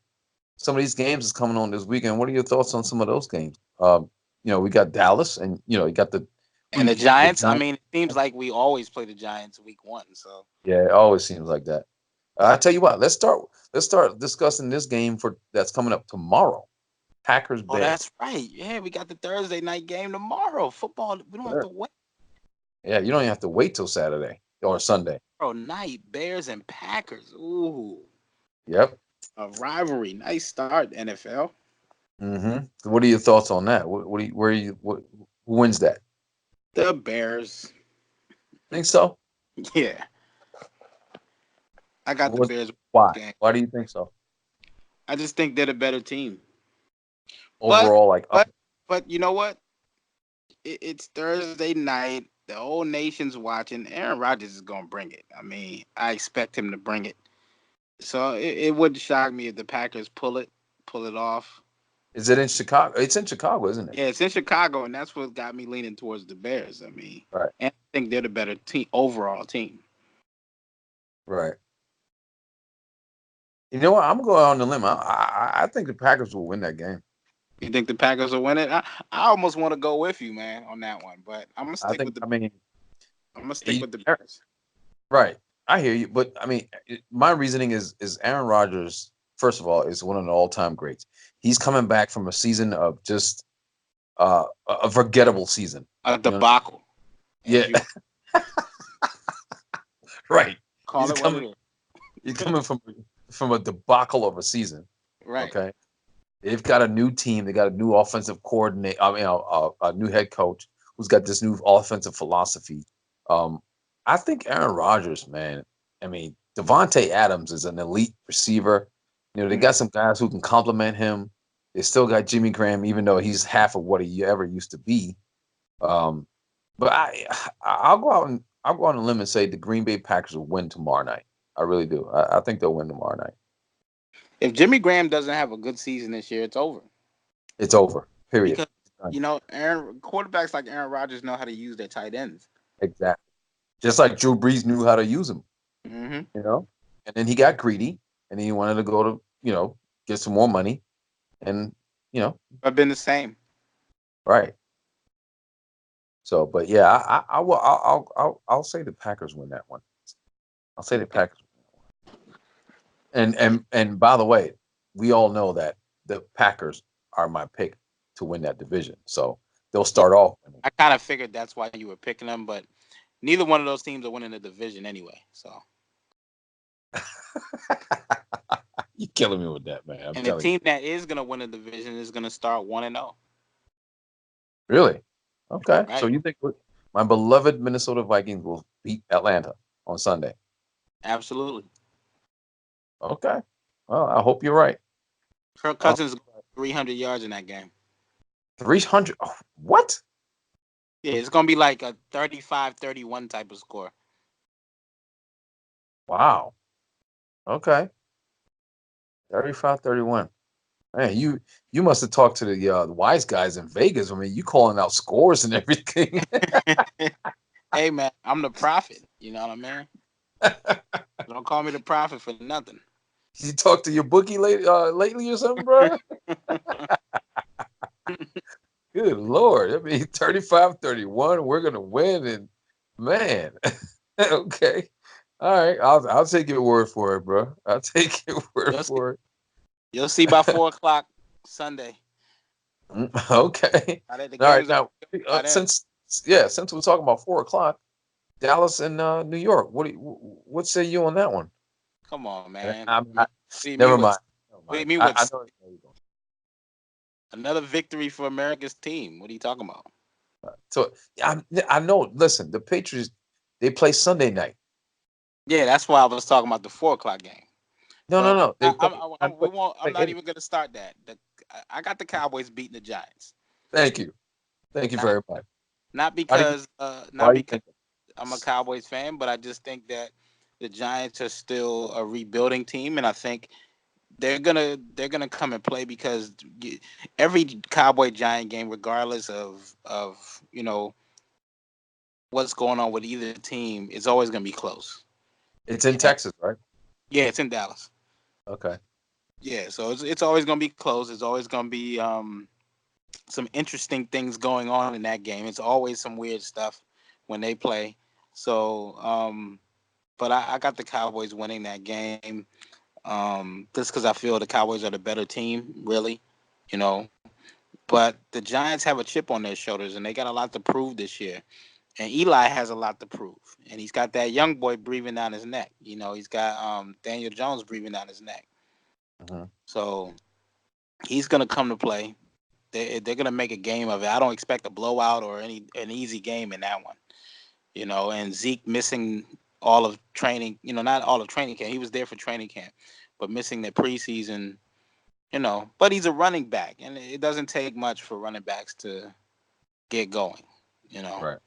some of these games is coming on this weekend. What are your thoughts on some of those games? We got Dallas, and you got And the the Giants, I Giants. mean, it seems like we always play the Giants week 1. So, Yeah, it always seems like that. I tell you what, let's start discussing this game for that's coming up tomorrow. Packers oh, Bears. that's right. Yeah, we got the Thursday night game tomorrow. Football, we don't have Sure. to wait. Yeah, you don't even have to wait till Saturday or Sunday. Tomorrow night, Bears and Packers. Ooh, Yep. a rivalry. Nice start, NFL. What are your thoughts on that? Who wins that? The Bears. Think so? Yeah, I got the What? Bears Why? game. Why do you think so? I just think they're the better team. But, Overall, like up. but you know what? It's Thursday night. The whole nation's watching. Aaron Rodgers is gonna bring it. I mean, I expect him to bring it. So it wouldn't shock me if the Packers pull it off. Is it in Chicago? It's in Chicago, isn't it? Yeah, it's in Chicago, and that's what got me leaning towards the Bears. I mean, Right. and I think they're the better team, overall team. Right. You know what? I'm going on the limb. I think the Packers will win that game. You think the Packers will win it? I almost want to go with you, man, on that one, but I'm gonna I stick think. with the I mean, I'm gonna stick he, with the Bears. right. I hear you, but I mean, my reasoning is Aaron Rodgers. First of all, is one of the all-time greats. He's coming back from a season of just a forgettable season. A You know? debacle, Yeah. as you Right. call He's it what it coming. He's coming from a debacle of a season. is. Right. Okay. They've got a new team. They got a new offensive coordinator. I mean, a new head coach who's got this new offensive philosophy. Um, I think Aaron Rodgers, man. I mean, Devontae Adams is an elite receiver. They Mm. got some guys who can complement him. They still got Jimmy Graham, even though he's half of what he ever used to be. Um, but I'll go out on a limb and say the Green Bay Packers will win tomorrow night. I really do. I think they'll win tomorrow night. If Jimmy Graham doesn't have a good season this year, it's over. It's over. Period. Because Aaron quarterbacks like Aaron Rodgers know how to use their tight ends. Exactly. Just like Drew Brees knew how to use him, Mm-hmm. you know. And then he got greedy, and he wanted to go to get some more money, and you know, I've been the same. right. So, but yeah, I will. I'll say the Packers win that one. I'll say the Okay. Packers. And by the way, we all know that the Packers are my pick to win that division. So they'll Yeah, start off winning. I kind of figured that's why you were picking them, but neither one of those teams are winning the division anyway. So, You're killing me with that, man. I'm and the telling you. team that is gonna win the division is gonna start 1-0. Really? Okay. So Right? you think my beloved Minnesota Vikings will beat Atlanta on Sunday? Absolutely. Okay. Well, I hope you're right. Kirk Uh, Cousins 300 yards in that game. 300. Oh, what? Yeah, it's gonna be like a 35-31 type of score. Wow. Okay. 35-31. Man, you must have talked to the wise guys in Vegas. I mean, you calling out scores and everything. Hey man, I'm the prophet. You know what I mean? Don't call me the prophet for nothing. You talked to your bookie lately or something, bro? Good Lord. I mean, 35-31. We're going to win. And man, okay. All right. I'll take your word for it, bro. I'll take your word You'll see, for it. you'll see by 4 o'clock Sunday. Okay. The All right. games are Now, by then. since we're talking about 4 o'clock, Dallas and New York, what say you on that one? Come on, I, man. I, What I, do you mean never what? mind. Never What do you mind. mean I what? know where you're going. Another victory for America's team. What are you talking about? So I know. Listen, the Patriots they play Sunday night. Yeah, that's why I was talking about the 4 o'clock game. No, no, But no. They play. we won't. I'm Play not anyway. even going to start that. I got the Cowboys beating the Giants. Thank you. Thank you Not very much. not How do you? because Why not do you because think? I'm a Cowboys fan, but I just think that the Giants are still a rebuilding team, and I think they're gonna come and play because every Cowboy Giant game, regardless of what's going on with either team, is always gonna be close. It's in And, Texas, right? yeah, it's in Dallas. Okay. Yeah, so it's always gonna be close. It's always gonna be some interesting things going on in that game. It's always some weird stuff when they play. So, but I got the Cowboys winning that game. Just because I feel the Cowboys are the better team, really, you know. But the Giants have a chip on their shoulders, and they got a lot to prove this year. And Eli has a lot to prove, and he's got that young boy breathing down his neck. He's got Daniel Jones breathing down his neck. Hmm. So he's gonna come to play. They're gonna make a game of it. I don't expect a blowout or an easy game in that one. And Zeke missing all of training. Not all of training camp. He was there for training camp, but missing the preseason. But he's a running back, and it doesn't take much for running backs to get going. You know, Right.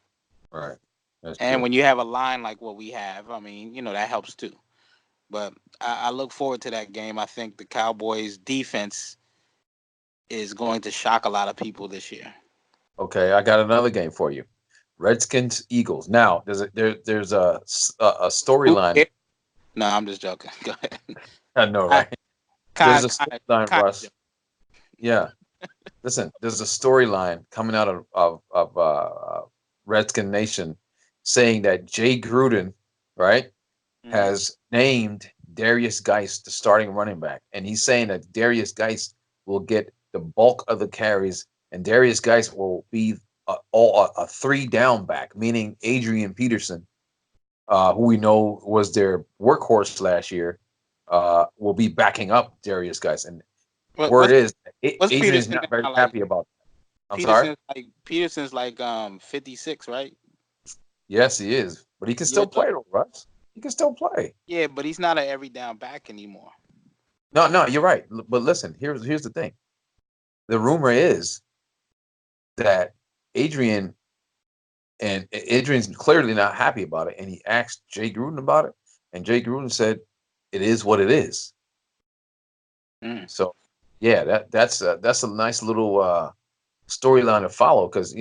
Right. That's and true. when you have a line like what we have, I mean, that helps too. But I look forward to that game. I think the Cowboys defense is going to shock a lot of people this year. Okay, I got another game for you. Redskins Eagles. Now, there's a Who storyline. cares? No, I'm just joking. Go ahead. I know, I right? There's kind a kind storyline, kind of Russ. joking. Yeah. Listen, there's a storyline coming out of Redskin Nation saying that Jay Gruden, right, Hmm. has named Darius Geist the starting running back, and he's saying that Darius Geist will get the bulk of the carries, and Darius Geist will be a three down back, meaning Adrian Peterson, who we know was their workhorse last year, will be backing up Darius Geist. And What word what's is, what's Adrian's Peterson not very now like? happy about that. I'm sorry. Peterson's like 56, right? Yes, he is, but he can Yeah, still play, though, Russ. He can still play. yeah, but he's not an every down back anymore. No, no, you're right. But listen, here's the thing. The rumor is that Adrian Adrian's clearly not happy about it, and he asked Jay Gruden about it, and Jay Gruden said, "It is what it is." Mm. So, yeah, that's a nice little storyline to follow because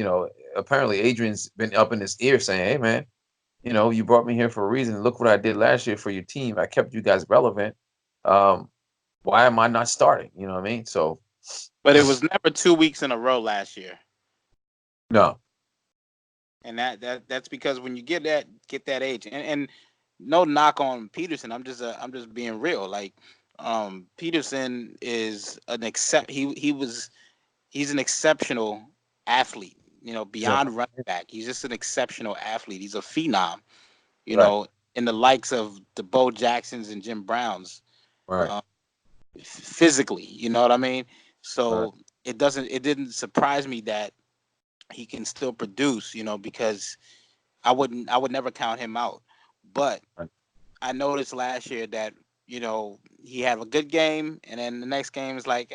apparently Adrian's been up in his ear saying, "Hey, man, you brought me here for a reason. Look what I did last year for your team. I kept you guys relevant. Um, why am I not starting? You know what I mean?" So, But it was never 2 weeks in a row last year, no, and that's because when you get that age, and no knock on Peterson, I'm just being real. Like, Peterson is an accept. He's an exceptional athlete. yeah, Beyond running back, he's just an exceptional athlete. He's a phenom. You right, know, in the likes of the Bo Jacksons and Jim Browns, right, uh, physically. You know what I mean? right, So it didn't surprise me that he can still produce. Because I would never count him out. But right. I noticed last year that he had a good game, and then the next game is like,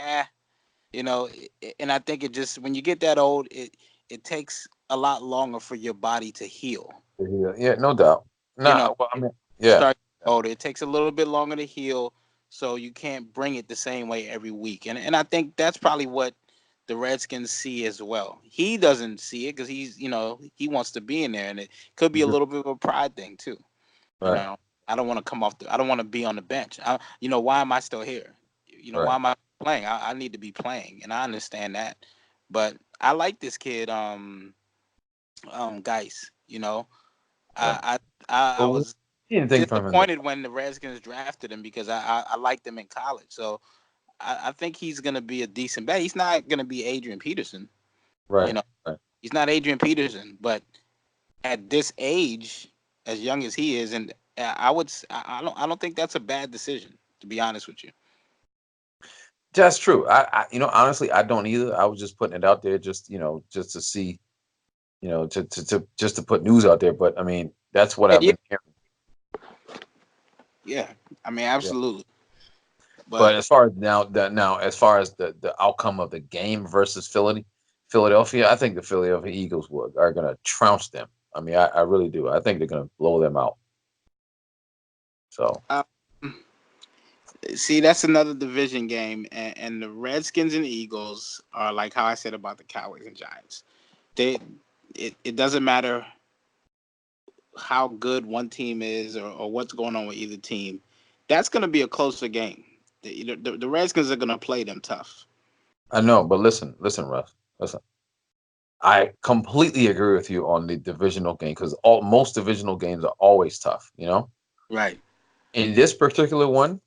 and I think it just when you get that old, it takes a lot longer for your body to heal. Yeah, yeah, no doubt. You know, Nah, well, I mean, you yeah, start older, it takes a little bit longer to heal, so you can't bring it the same way every week. And I think that's probably what the Redskins see as well. He doesn't see it because he wants to be in there, and it could be a mhm, little bit of a pride thing too. You right, know, I don't want to come off I don't want to be on the bench. Why am I still here? Why right, am I playing? I need to be playing, and I understand that. But I like this kid, Geis. right. I I Well, what was do you think from him? disappointed when the Redskins drafted him because I liked him in college. So I think he's gonna be a decent bet. He's not gonna be Adrian Peterson. You Right, know, right. he's not Adrian Peterson, but at this age, as young as he is, and I don't think that's a bad decision, to be honest with you. That's true. Honestly, I don't either. I was just putting it out there, just to see, to just to put news out there. But I mean, that's what Yeah, I've yeah, been hearing. yeah. I mean, Yeah. absolutely. But But as far as the outcome of the game versus Philadelphia, I think the Philadelphia Eagles are going to trounce them. I mean, I really do. I think they're going to blow them out. So uh, See, that's another division game, and the Redskins and Eagles are like how I said about the Cowboys and Giants. They, it doesn't matter how good one team is or what's going on with either team. That's going to be a closer game. The Redskins are going to play them tough. I know, but listen, Russ. Listen. I completely agree with you on the divisional game because all most divisional games are always tough, you know? Right. In this particular one,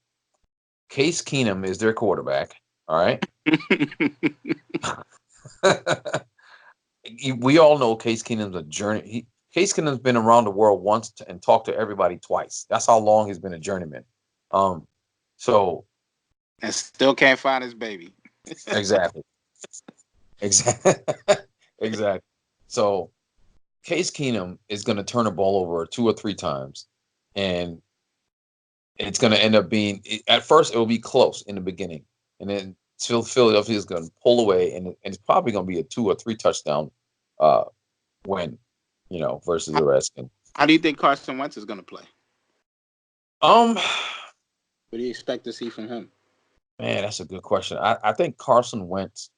Case Keenum is their quarterback. All right. We all know Case Keenum's a journey. Case Keenum's been around the world once and talked to everybody twice. That's how long he's been a journeyman. Um, so And still can't find his baby. exactly, exactly, exactly. So Case Keenum is going to turn the ball over 2 or 3 times, and it's going to end up being at first it will be close in the beginning, and then Philadelphia is going to pull away, and it's probably going to be a 2 or 3 touchdown uh, win, versus How, the Redskins. how do you think Carson Wentz is going to play? Um, What do you expect to see from him? Man, that's a good question. I think Carson Wentz.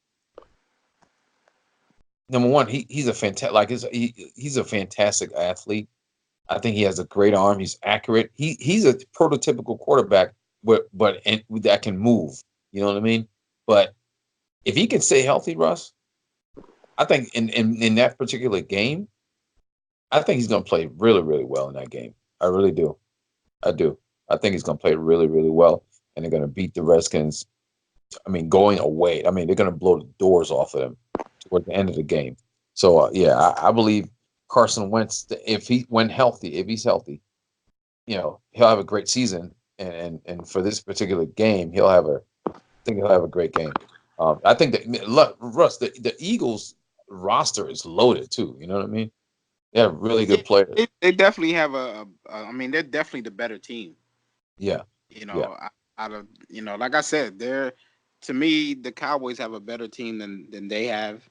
Number one, he's a fantastic he's a fantastic athlete. I think he has a great arm. He's accurate. He's a prototypical quarterback, but that can move. You know what I mean? But if he can stay healthy, Russ, I think in that particular game, I think he's going to play really really well in that game. I really do. I do. I think he's going to play really really well, and they're going to beat the Redskins. I mean, going away. I mean, they're going to blow the doors off of them toward the end of the game. So yeah, I believe Carson Wentz, if he's healthy, he'll have a great season, and for this particular game, I think he'll have a great game. I think that look, Russ, the Eagles roster is loaded too. You know what I mean? They have really Yeah, good players. they definitely have I mean, they're definitely the better team. Yeah, You yeah, know, out of like I said, they're to me the Cowboys have a better team than they have,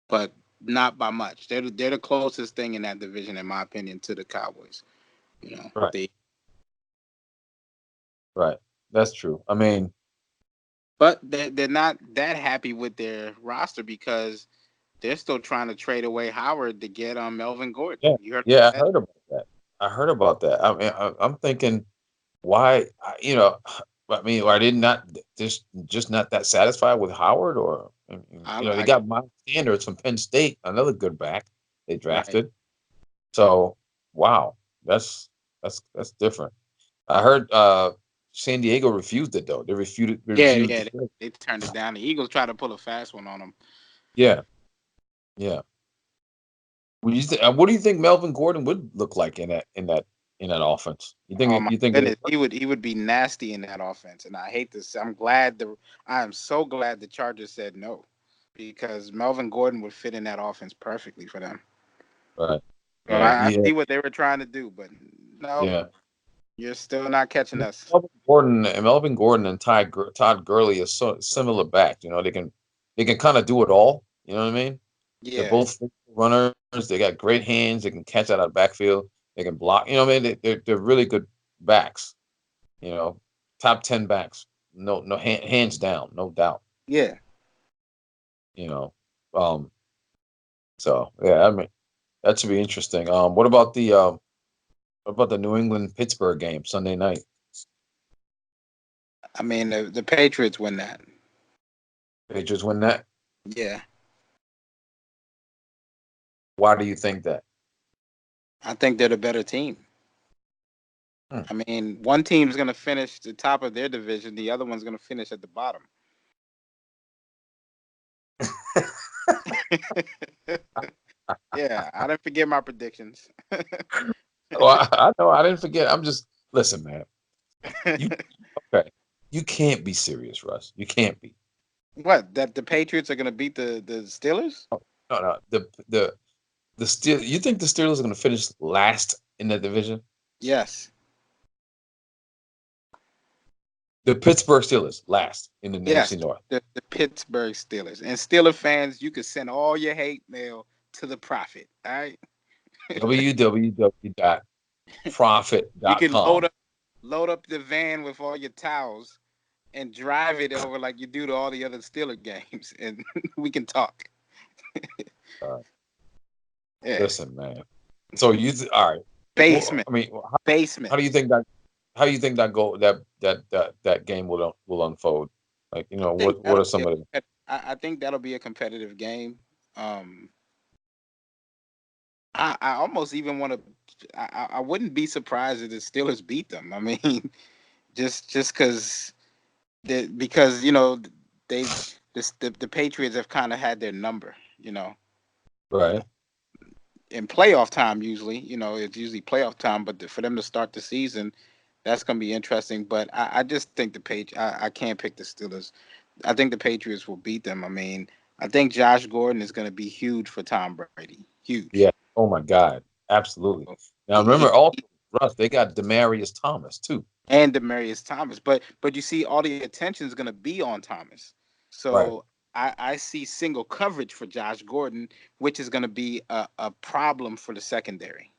but not by much. They're the closest thing in that division, in my opinion, to the Cowboys. right, They right. That's true. I mean, but they're not that happy with their roster because they're still trying to trade away Howard to get Melvin Gordon. yeah, You heard yeah. I that? heard about that. I heard about that. I mean, I'm thinking why I mean, are they not just not that satisfied with Howard, or they I got Miles Sanders from Penn State, another good back they right. drafted. So wow, that's different. I heard San Diego refused it though. They Yeah, refused yeah. to play. They turned it down. The Eagles tried to pull a fast one on them. Yeah, yeah. What do you think Melvin Gordon would look like in that offense? Oh my You think it would goodness, he would be nasty in that offense, and I hate this. I am so glad the Chargers said no, because Melvin Gordon would fit in that offense perfectly for them. work? Right. But Yeah, I yeah, see what they were trying to do, but no, yeah. you're still not catching us. Melvin Gordon and Todd Gurley is so similar back. They can kind of do it all. You know what I mean? They're Yeah, both runners. They got great hands. They can catch out of the backfield. They can block. You know what I mean? They're really good backs. You know, top 10 backs. No, no, hands down, no doubt. yeah. You know, um. So yeah, I mean that should be interesting. What about the New England Pittsburgh game Sunday night? I mean, the Patriots win that. Patriots win that. Yeah, Why do you think that? I think they're the better team. Hmm. I mean, one team's gonna finish the top of their division, the other one's gonna finish at the bottom. Yeah, I didn't forget my predictions. Well, I know I didn't forget. I'm just listen, man. You okay? You can't be serious, Russ. You can't be. What? That the Patriots are gonna beat the Steelers? No, no. The Steel. You think the Steelers are going to finish last in the division? Yes. The Pittsburgh Steelers last in the Yes. NFC North. The Pittsburgh Steelers. And Steeler fans, you can send all your hate mail to the Prophet. All right. You can load www.profit.com. up. load up the van with all your towels, and drive it over like you do to all the other Steeler games, and we can talk. Uh, Yeah, listen, man. So all right? Well, basement, I mean, basement. how do you think that? How do you think that go that game will unfold? Like, I think what that'll are be some of the I think that'll be a competitive game. Um, I almost even want to. I wouldn't be surprised if the Steelers beat them. I mean, just because they've the Patriots have kind of had their number. right? In playoff time, usually, it's usually playoff time, but for them to start the season, that's going to be interesting. But I just think I can't pick the Steelers. I think the Patriots will beat them. I mean, I think Josh Gordon is going to be huge for Tom Brady. Huge. Yeah. Oh my God, absolutely. Now He, remember, also Russ, they got Demarius Thomas too. and Demarius Thomas. But you see, all the attention is going to be on Thomas. Right. So I see single coverage for Josh Gordon, which is going to be a problem for the secondary.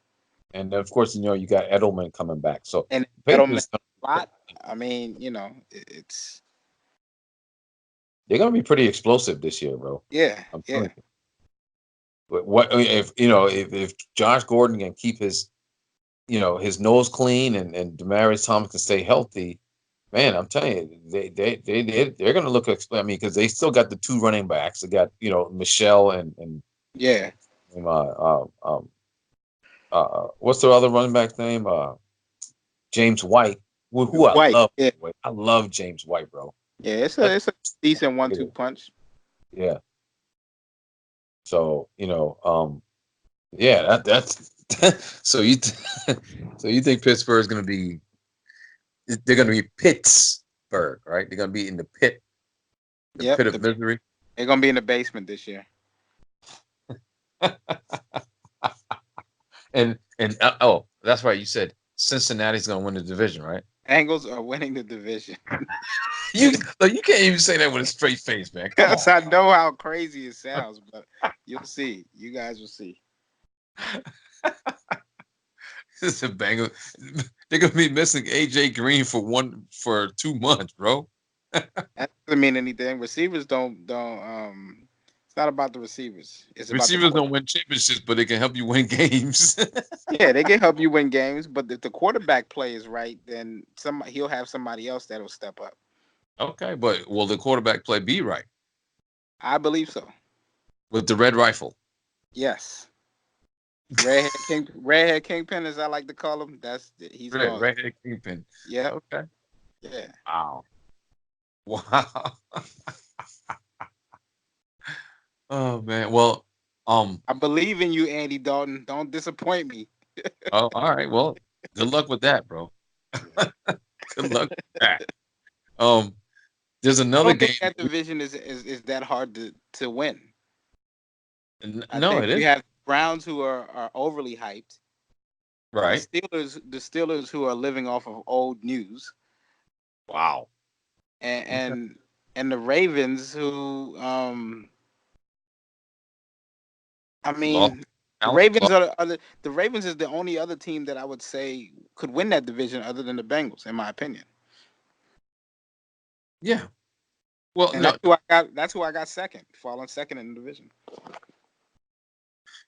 And of course, you got Edelman coming back. So And Edelman Patriots, a lot. I mean, it's they're gonna be pretty explosive this year, bro. yeah, I'm yeah, telling you. But what if if Josh Gordon can keep his nose clean and Demarius Thomas can stay healthy, man, I'm telling you, they're gonna look. I mean, because they still got the two running backs. They got Michelle and yeah. what's their other running back's name? James White, who I White. love. Yeah, By the way. I love James White, bro. yeah. Such It's a decent a 1-2 hitter. punch. Yeah. So yeah, that's so so you think Pittsburgh is going to be they're going to be Pittsburgh, right? They're going to be in the Yep. pit of misery. They're gonna be in the basement this year. And oh, that's right. You said Cincinnati's going to win the division, right? Angles are winning the division. You like you can't even say that with a straight face, man. Come Yes, on. I know how crazy it sounds, but you'll see. You guys will see. This is a banger. They're going to be missing AJ Green for 2 months, bro. That doesn't mean anything. Receivers don't. It's not about the receivers. It's about the Receivers quarter. don't win championships, but they can help you win games. Yeah, they can help you win games, but if the quarterback play is right, then he'll have somebody else that'll step up. Okay, but will the quarterback play be right I believe so. with the red rifle? Yes. Redhead Kingpin, as I like to call him. He's Red, gone. redhead kingpin. Yep. Okay. Yeah. Wow. Wow. Oh man. Well, um. I believe in you, Andy Dalton. Don't disappoint me. Oh, all right. Well, good luck with that, bro. Good luck with that. Um. There's I another don't think game. that division is that hard to win. I No, think it you is have Browns who are overly hyped. right. The Steelers who are living off of old news, Wow. and Okay. and the Ravens who I Lost mean, the talent. Ravens are the Ravens is the only other team that I would say could win that division other than the Bengals, in my opinion. Yeah. Well, And no. That's who I got second, falling second in the division.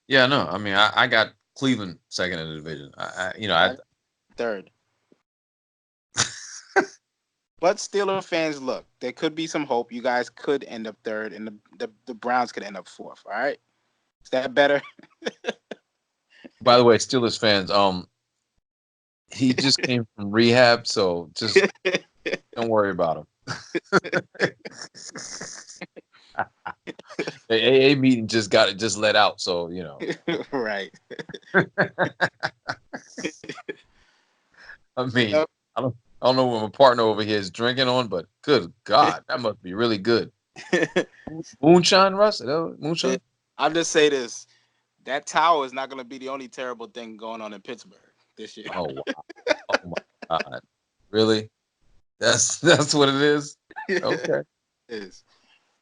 Yeah, no. I mean, I got Cleveland second in the division. I third. But Steeler fans, look, there could be some hope. You guys could end up third, and the Browns could end up fourth. All right, is that better? By the way, Steelers fans, he just came from rehab, so just don't worry about him. The AA meeting just let out, so Right. I mean, Yep. I don't know what my partner over here is drinking on, but good God, that must be really good. Moonshine, Russ? Is that moonshine? I'll just say this: that tower is not going to be the only terrible thing going on in Pittsburgh this year. Oh wow. Oh my God. Really? That's what it is? it Okay. is.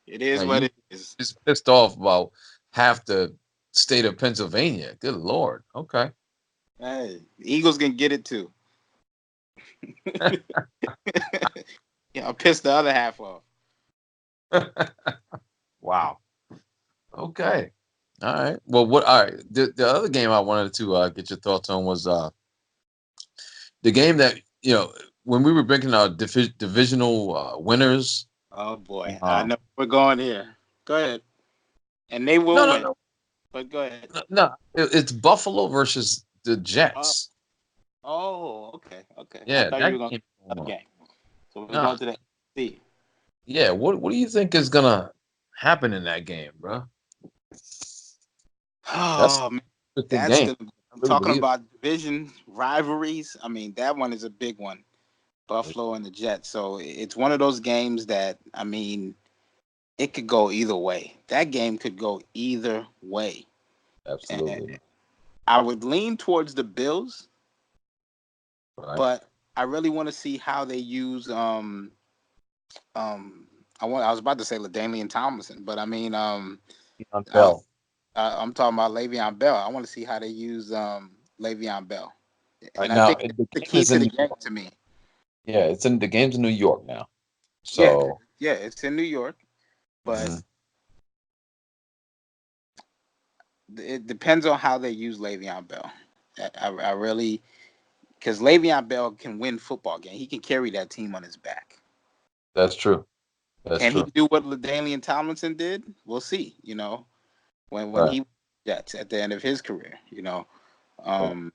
It is Man, what you it is. just pissed off about half the state of Pennsylvania. Good Lord. Okay. Hey, the Eagles can get it too. Yeah, I'll piss the other half off. Wow. Okay. All right. Well, what? All right. The other game I wanted to get your thoughts on was the game that when we were breaking our divisional winners. Oh boy, I Um, know we're going here. Go ahead, and they will no, no, win. no, But go ahead. no. No. It's Buffalo versus the Oh, Jets. oh, okay, okay. I Yeah, thought you were that going to game. another game. So we're No. going to the AC. Yeah. What do you think is gonna happen in that game, bro? That's Oh man, a good that's game. gonna. I really Talking believe it. about division rivalries. I mean, that one is a big one. Buffalo and the Jets. So it's one of those games that I mean, it could go either way. That game could go either way. And Absolutely. I would lean towards the Bills, Right. but I really want to see how they use um I was about to say LaDainian Tomlinson, but I mean On I, Bell. I'm talking about Le'Veon Bell. I want to see how they use Le'Veon Bell, Right and I now, think the the game key is to in the New game York. to me. Yeah, the game's in New York now. Yeah, So yeah, it's in New York, but mhm, it depends on how they use Le'Veon Bell. I really because Le'Veon Bell can win football game. He can carry that team on his back. that's true. That's Can he true. do what LaDainian Tomlinson did? We'll see. When Right. he Jets at the end of his career. Right. Um,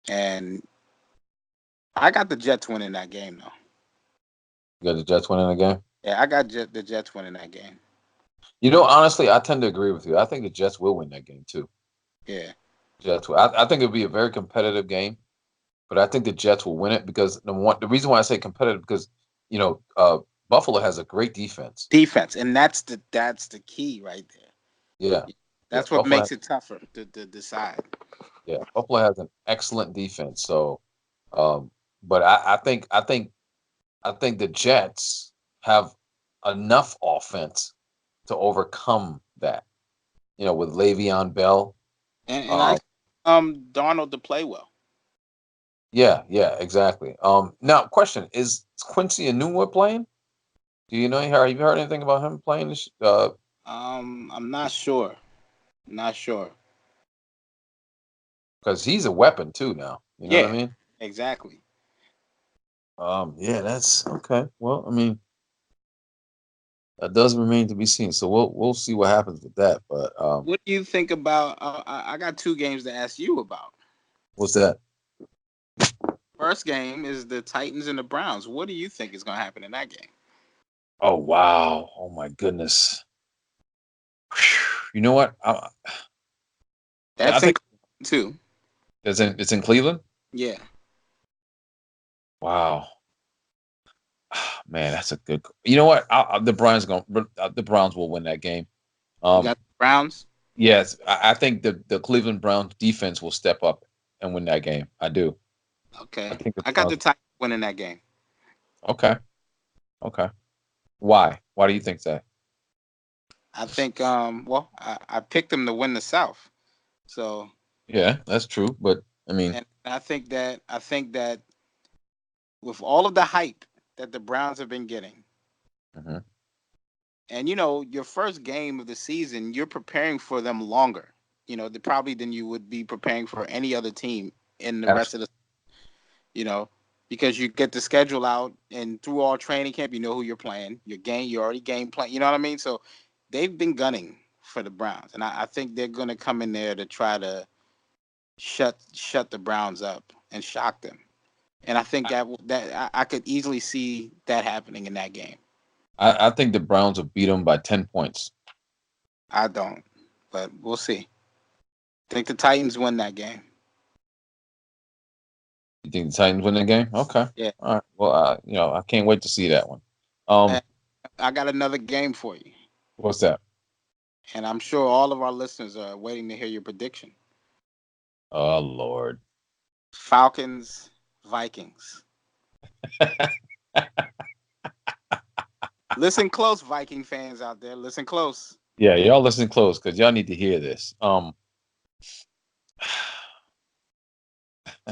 and I got the Jets winning that game though. You got the Jets winning the game. Yeah, I got the Jets winning that game. Honestly, I tend to agree with you. I think the Jets will win that game too. Yeah, Jets. I think it'll be a very competitive game, but I think the Jets will win it because the reason why I say competitive because you know uh, Buffalo has a great defense. defense, and that's the key right Yeah, there. yeah. That's what makes it tougher to decide. Buffalo has an excellent defense. So, um, but I think the Jets have enough offense to overcome that. With Le'Veon Bell. And I Um, Darnold to play well. yeah, yeah, exactly. Now question is Quincy Enunwa playing? Do you know? Have you heard anything about him playing this? I'm not sure. Not sure. Because he's a weapon too now. You know what I Yeah, mean? exactly. Yeah, that's okay. Well, I mean, that does remain to be seen. So we'll see what happens with that. But What do you think about? I got two games to ask you about. what's that? First game is the Titans and the Browns. What do you think is going to happen in that game? Oh wow! Oh my goodness! You know what? I That's in think too. it's in Cleveland. Yeah, Wow, man, that's a good. You know what? The Browns will win that game. you Um, got the Browns. yes, I think the Cleveland Browns defense will step up and win that game. I do. I Okay, think the I got the Browns. Titans winning that game. Okay, okay. Why? Why do you think that? I think. Well, I picked them to win the South. So, Yeah, that's true. But I mean, and I think that with all of the hype that the Browns have been getting, mhm, and your first game of the season, you're preparing for them longer. Probably than you would be preparing for any other team in the rest of the. absolutely. you know, because you get the schedule out and through all training camp, you know who you're playing. You're already game plan. You know what I mean? So they've been gunning for the Browns, and I think they're going to come in there to try to shut the Browns up and shock them. And I think I could easily see that happening in that game. I think the Browns will beat them by 10 points. I don't, but we'll see. I think the Titans win that game. You think the Titans win the game? Okay. Yeah. All right. Well, I can't wait to see that one. And Um, I got another game for you, what's that? and I'm sure all of our listeners are waiting to hear your prediction. Oh Lord. Falcons, Vikings. Listen close, Viking fans out there. Listen close. Yeah, y'all listen close because y'all need to hear this.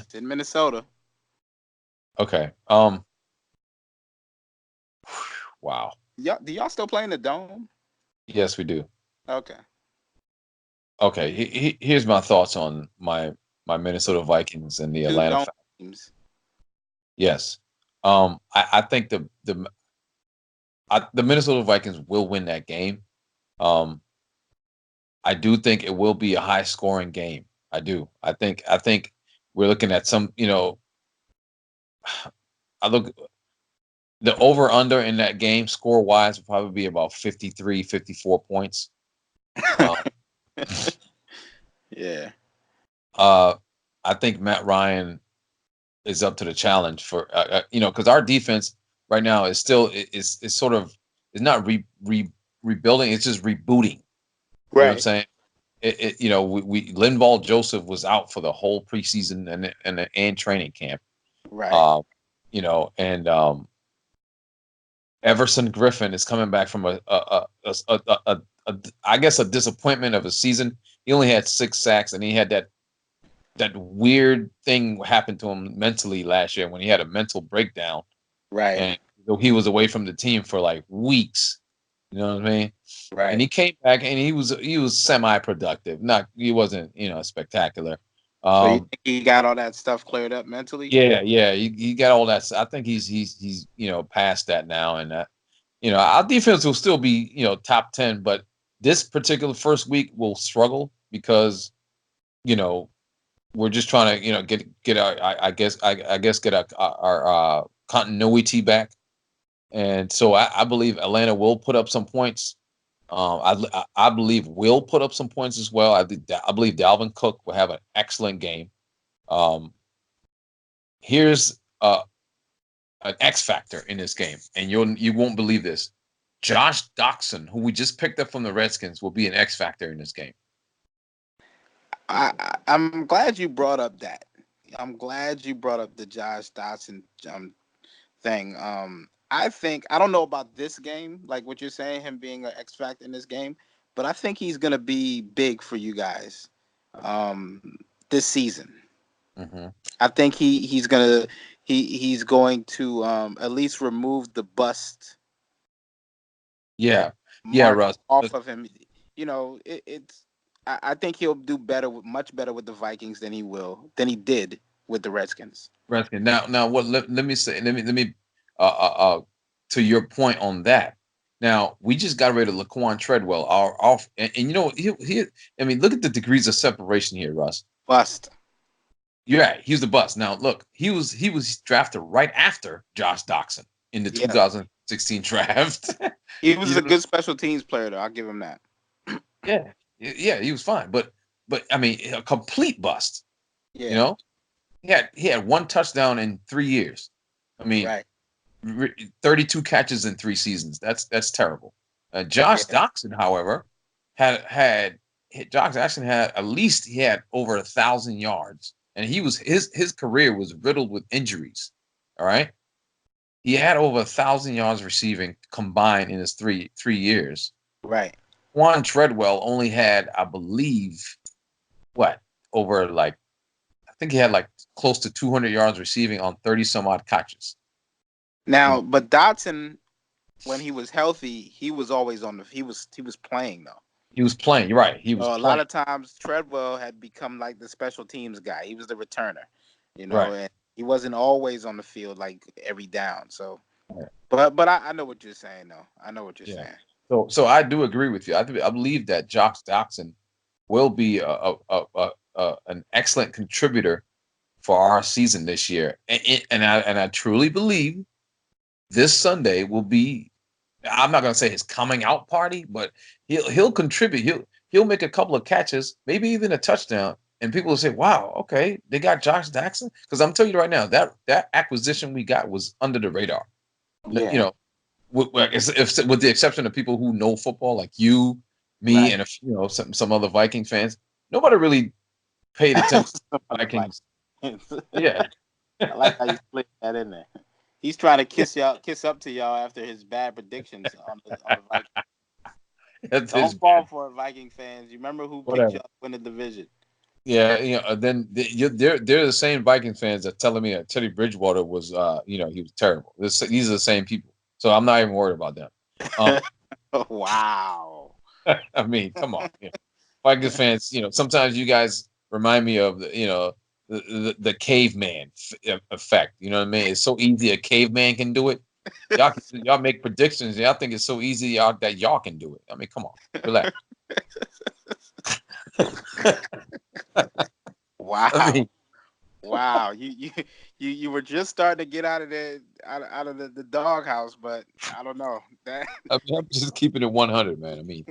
It's in Minnesota. Okay. Wow. Y'all, do y'all still play in the dome? Yes, we do. Okay. Okay. Here's my thoughts on my Minnesota Vikings and the Two Atlanta. dome teams. Yes. I think the Minnesota Vikings will win that game. Um, I do think it will be a high scoring game. I do. I think we're looking at some. I look the over under in that game score wise will probably be about 53, 54 points. Uh, Yeah. uh, I think Matt Ryan is up to the challenge for because our defense right now is still is sort of is not rebuilding. It's just rebooting. You know what I'm Right. saying? We Linval Joseph was out for the whole preseason and training camp. Right. Um, and Everson Griffin is coming back from a I guess a disappointment of a season. He only had 6 sacks, and he had that weird thing happened to him mentally last year when he had a mental breakdown, Right. and he was away from the team for like weeks. You know what I mean? And Right. he came back and he was semi productive. Not he wasn't spectacular. So you Um, think he got all that stuff cleared up mentally? yeah, he got all that. I think he's past that now, and our defense will still be top 10, but this particular first week will struggle because you know we're just trying to get our I guess get our continuity back, and so I believe Atlanta will put up some points. I believe will put up some points as well. I believe Dalvin Cook will have an excellent game. Um, here's an X factor in this game, and you won't believe this. Josh Doxson, who we just picked up from the Redskins, will be an X factor in this game. I'm glad you brought up that. I'm glad you brought up the Josh Dotson thing. I think I don't know about this game, like what you're saying, him being an X factor in this game, but I think he's gonna be big for you guys this season. Hmm. I think he's going to at least remove the bust Yeah, yeah, mark Russ. off of him. It's. I think he'll do better, much better with the Vikings than he did with the Redskins. Redskins. Now, what? Let me say. Let me. Uh, uh, uh, to your point on that. Now we just got rid of Laquan Treadwell. Our off, and he. I mean, look at the degrees of separation here, Russ. Bust. Yeah, he was the bust. Now look, he was drafted right after Josh Doxson in the Yeah, 2016 draft. he was you a know, good special teams player, though. I'll give him that. yeah, yeah, he was fine, but I mean, a complete bust. You Yeah, know, he had 1 touchdown in 3 years. I mean, right. 32 catches in 3 seasons. That's terrible. Josh Yeah. Doxson, however, had Josh actually had at least he had over 1,000 yards, and his career was riddled with injuries. All right, he had over 1,000 yards receiving combined in his three years. Right. Juan Treadwell only had, I believe, what over like I think he had like close to 200 yards receiving on 30 some odd catches. You Now, know, but Dotson, when he was healthy, he was always on the. He was playing though. he was playing. You're right. He was A lot playing. of times Treadwell had become like the special teams guy. He was the returner, Right. and he wasn't always on the field like every down. So, Right. but I know what you're saying though. I know what you're Yeah. saying. So I do agree with you. I believe that Josh Doxson will be an excellent contributor for our season this year, and I truly believe this Sunday will be. I'm not going to say his coming out party, but he'll contribute. He'll make a couple of catches, maybe even a touchdown, and people will say, "Wow, okay, they got Josh Jackson." Because I'm telling you right now, that acquisition we got was under the radar. You Yeah. know, with the exception of people who know football, like you, me, Right. and some other Viking fans, nobody really paid attention to Some the other Vikings. Vikings. Yeah, I like how you split that in there. He's trying to kiss up to y'all after his bad predictions on the Vikings. that's his Don't fall for it, Viking fans. You remember who picked whatever. y'all to win the division? Yeah, then they're the same Vikings fans that telling me that Teddy Bridgewater was, he was terrible. These are the same people, so I'm not even worried about them. Um, Wow. I mean, come on, Vikings fans. Sometimes you guys remind me of the caveman effect. You know what I mean? It's so easy a caveman can do it. Y'all make predictions. Y'all think it's so easy that y'all can do it. I mean, come on, relax. I Wow. mean, Wow. You were just starting to get out of out of the doghouse, but I don't know. That I'm just keeping it 100, man. I mean,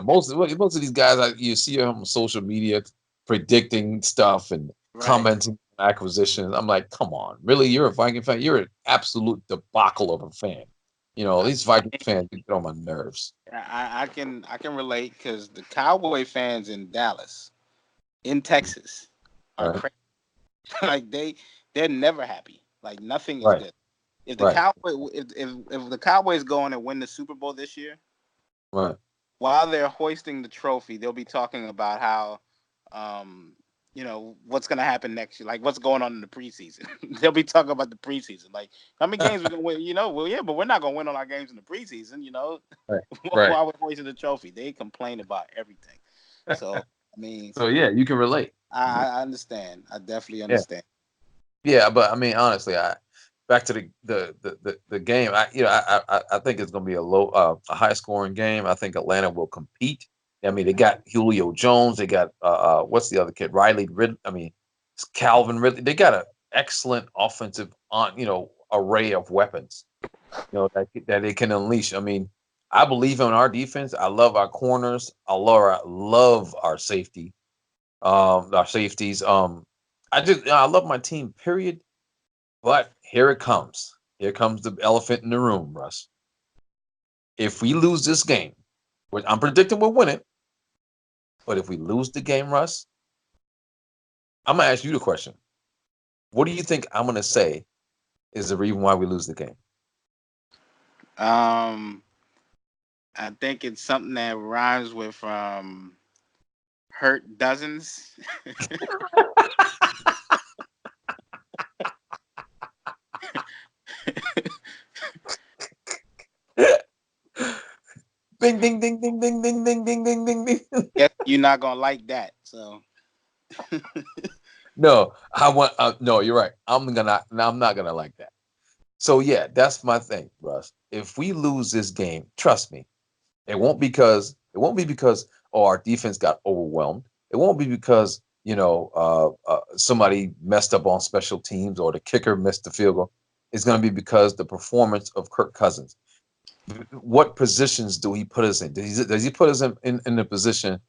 most of these guys you see them on social media predicting stuff and right. commenting on acquisitions. I'm like, come on, really? You're a Viking fan? You're an absolute debacle of a fan. I, These Viking fans get on my nerves. I can relate because the Cowboy fans in Dallas, in Texas, are Right, crazy. Like they're never happy. Like nothing is right, good. If the right, Cowboy if the Cowboys go on and win the Super Bowl this year, right. while they're hoisting the trophy, they'll be talking about how, what's going to happen next year, like what's going on in the preseason. They'll be talking about the preseason, like how many games we're going to win. Well, yeah, but we're not going to win all our games in the preseason. Right, right. While we're hoisting the trophy, they complain about everything. So I mean, So yeah, you can relate. I understand. I definitely Yeah. understand. Yeah, but I mean, honestly, I back to the game. I think it's going to be a high scoring game. I think Atlanta will compete. I mean, they got Julio Jones. They got what's the other kid? Riley Rid. I mean, it's Calvin Ridley. They got an excellent offensive array of weapons. That they can unleash. I mean, I believe in our defense. I love our corners. I love our our safeties. I love my team. Period. But here it comes. Here comes the elephant in the room, Russ. If we lose this game, which I'm predicting we'll win it, but if we lose the game, Russ, I'm gonna ask you the question. What do you think I'm gonna say is the reason why we lose the game? Um, I think it's something that rhymes with hurt dozens. Bing, ding, ding, ding, ding, ding, ding, ding, ding, ding, ding. Guess you're not gonna like that. So No, no, you're right. I'm not gonna like that. So yeah, that's my thing, Russ. If we lose this game, trust me, it won't be because our defense got overwhelmed. It won't be because somebody messed up on special teams or the kicker missed the field goal. It's going to be because the performance of Kirk Cousins. What positions do he put us in? Does he put us in the position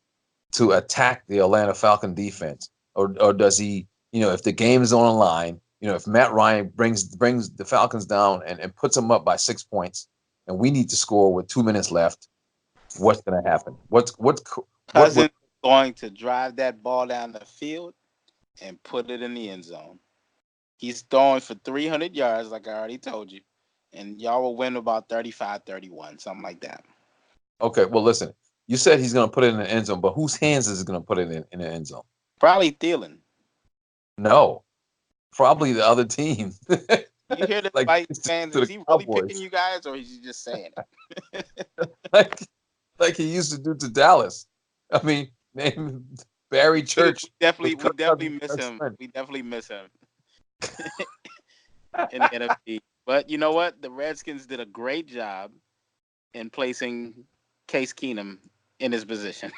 to attack the Atlanta Falcon defense, or does he? If the game is on the line, if Matt Ryan brings the Falcons down and puts them up by 6 points, and we need to score with 2 minutes left, what's going to happen? What would Cousins going to drive that ball down the field and put it in the end zone. He's throwing for 300 yards, like I already told you, and y'all will win about 35-31, something like that. okay? Well, listen, you said he's going to put it in the end zone, but whose hands is he going to put it in the end zone? Probably Thielen. No, probably the other team, You hear the like fight fans? to Is the he really picking Cowboys, you guys, or is he just saying it? like like he used to do to Dallas. I mean, name Barry we Church definitely was we Kirk Cousins' definitely miss best him. friend. We definitely miss him in the NFC. But you know what? The Redskins did a great job in placing Case Keenum in his position.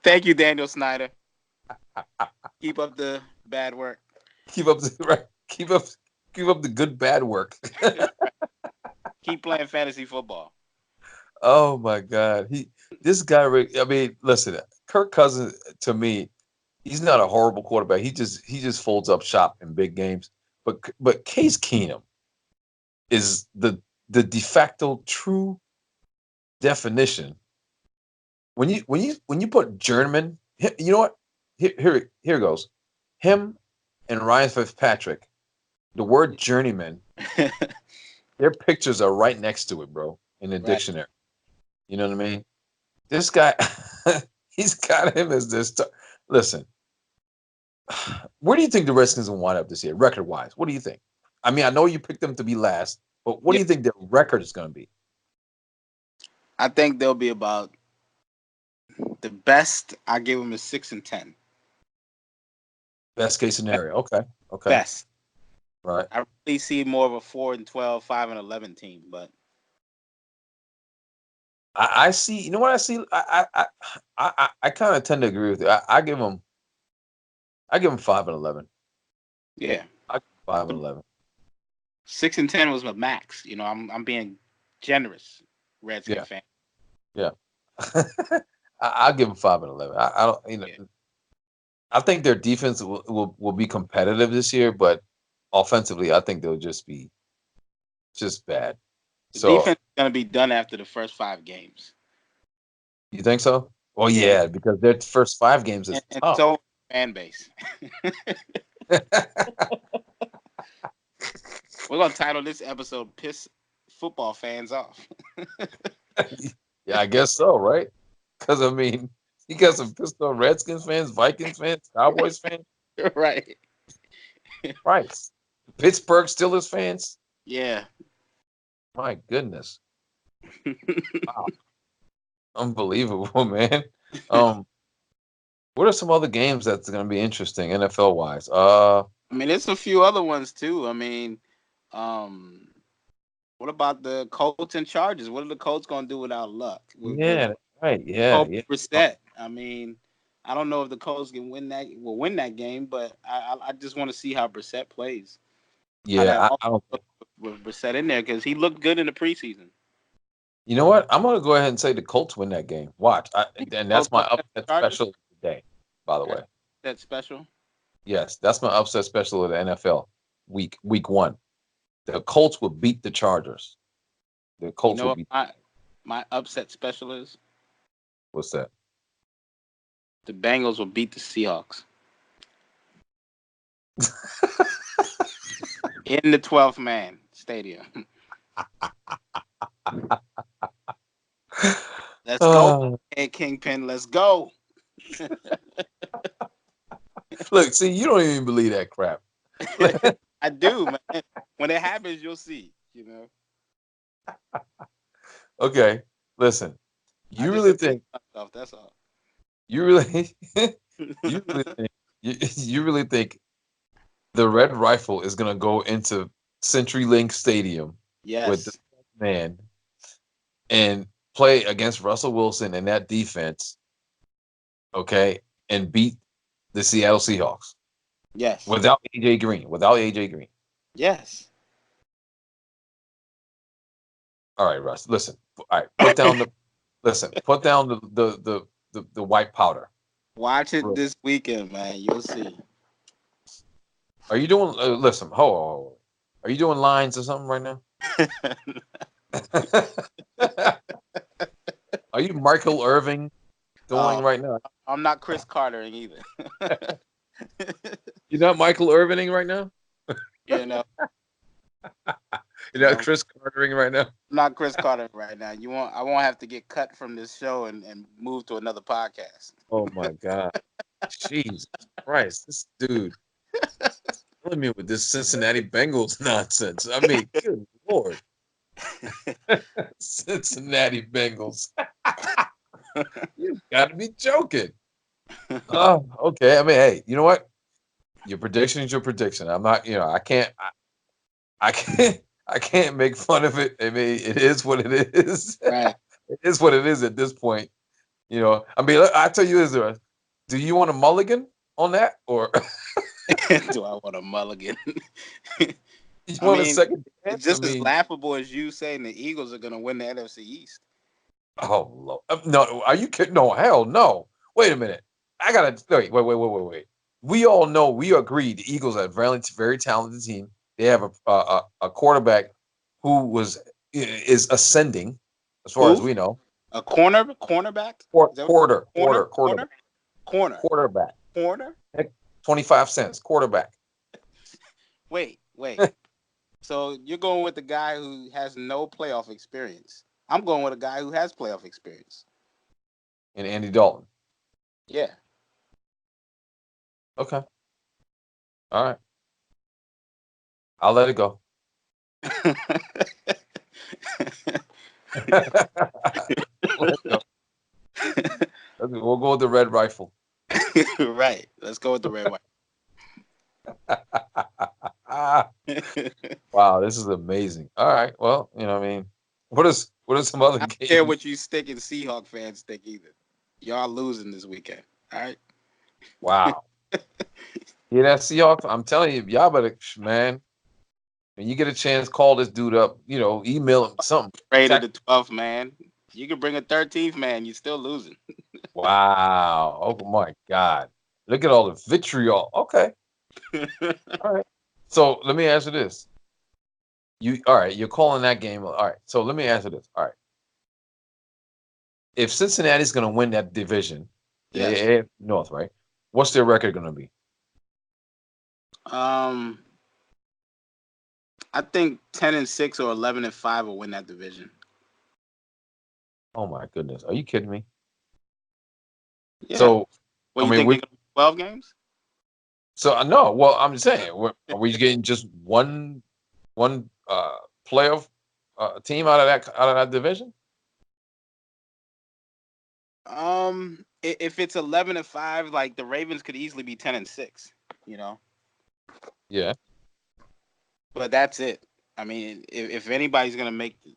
Thank you, Daniel Snyder. Keep up the bad work. Keep up the right. Keep up the good bad work. Keep playing fantasy football. Oh my God, this guy. I mean, listen, Kirk Cousins to me, he's not a horrible quarterback. He just folds up shop in big games. But Case Keenum is the de facto true definition. When you put journeyman, you know what? Here goes. Him and Ryan Fitzpatrick. The word journeyman, their pictures are right next to it, bro, in the Right. dictionary. You know what I mean? This guy, he's got him as this. Listen, where do you think the Redskins will wind up this year, record wise? What do you think? I mean, I know you picked them to be last, but what do Yeah, you think their record is going to be? I think they'll be about the best. I give them is 6-10. Best case scenario. Okay. Okay. Best. Right. I really see more of a 4-12, 5-11 team, but I see. You know what I see? I kind of tend to agree with you. I give them 5-11. yeah, I give 5-11. 6-10 was my max. I'm being generous, Redskin Yeah. fan. Yeah. I'll give them 5-11. I don't. Yeah. I think their defense will be competitive this year, but offensively, I think they'll just be just bad. The So defense is gonna be done after the first 5 games. you think so? Well, Yeah, yeah, because their first 5 games is and tough. so fan base. We're gonna title this episode "Piss Football Fans Off." Yeah, I guess so, right? Because I mean, you got some pissed off Redskins fans, Vikings fans, Cowboys fans, Right. right? Pittsburgh Steelers fans. Yeah. My goodness, wow, unbelievable, man. Um, what are some other games that's going to be interesting NFL wise? I mean, there's a few other ones too. I mean, um, what about the Colts and Chargers? What are the Colts gonna do without Luck? With Yeah, that's right. Yeah, Hope yeah, Brissett. I mean, I don't know if the Colts can win that game, but I just want to see how Brissett plays. How yeah. that I don't offense with Brissett in there because he looked good in the preseason. You know what? I'm going to go ahead and say the Colts win that game. Watch, and Colts that's my upset upset the Chargers. special today. By the way, That's special. yes, that's my upset special of the NFL week one. The Colts will beat the Chargers. The You Colts know will what beat. my upset special is? What's that? The Bengals will beat the Seahawks in the 12th man stadium. Let's go, Uh, hey Kingpin. Let's go. look, see, you don't even believe that crap. I do, man. When it happens, you'll see. Okay, listen. I You just really amaze think myself. That's all. you really you really think you really think the Red Rifle is going to go into CenturyLink Stadium with this Yes. man and play against Russell Wilson and that defense, okay, and beat the Seattle Seahawks Yes. without AJ Green. Without AJ Green. Yes. All right, Russ. Listen. All right, put down the listen. Put down the white powder. Watch it this weekend, man. You'll see. Are you doing? Listen. Hold. Are you doing lines or something right now? Are you Michael Irving doing um, right now? I'm not Chris Carter either. You're not Michael Irving right now. you know, You're not I'm Chris Cartering right now. not Chris Carter right now. I won't have to get cut from this show and move to another podcast. Oh my God. Jesus Christ. This dude killing me with this Cincinnati Bengals nonsense. I mean, good Lord. Cincinnati Bengals. You gotta be joking. Oh, okay. I mean, hey, you know what? Your prediction is your prediction. I'm not, I can't, I can't make fun of it. I mean, it is what it is. Right. It is what it is at this point. I mean, I tell you this, do you want a mulligan on that, or Do I want a mulligan? you I want a mean, second it's chance? I just as mean, laughable as you saying the Eagles are going to win the NFC East. oh Lord. No, are you kidding? No, hell no. Wait a minute. I gotta wait. We all know, we agree the Eagles are a very talented team. They have a quarterback who is ascending, as far as Who? we know. A cornerback? Is that what, Quarterback, corner, quarterback. corner? Heck, 25 cents quarterback. Wait. So you're going with the guy who has no playoff experience. I'm going with a guy who has playoff experience. and Andy Dalton. Yeah. Okay. All right. I'll let it go. Let it go. We'll go with the red rifle. Right. Let's go with the red Ah, white. wow, this is amazing. All right. Well, I mean, what are some other I don't care games? what you sticking Seahawk fans think either. Y'all losing this weekend. All right. Wow. Yeah, that Seahawks. I'm telling you, y'all better, man. When you get a chance, call this dude up. Email him something. Rated Text. the 12th man. You could bring a 13th man. You're still losing. Wow. Oh my God. Look at all the vitriol. Okay. All right. So let me answer this. You all right? You're calling that game. All right. So let me answer this. All right. If Cincinnati's going to win that division, the Yes. AFC North, right? What's their record going to be? Um, I think 10-6 or 11-5 will win that division. Oh my goodness. Are you kidding me? Yeah. So What I you mean, think they're gonna be 12 games? so no. Well, I'm just saying, are we getting just one playoff team out of that division? If it's 11-5, like the Ravens could easily be 10-6. You know, Yeah. but that's it. I mean, if anybody's gonna make the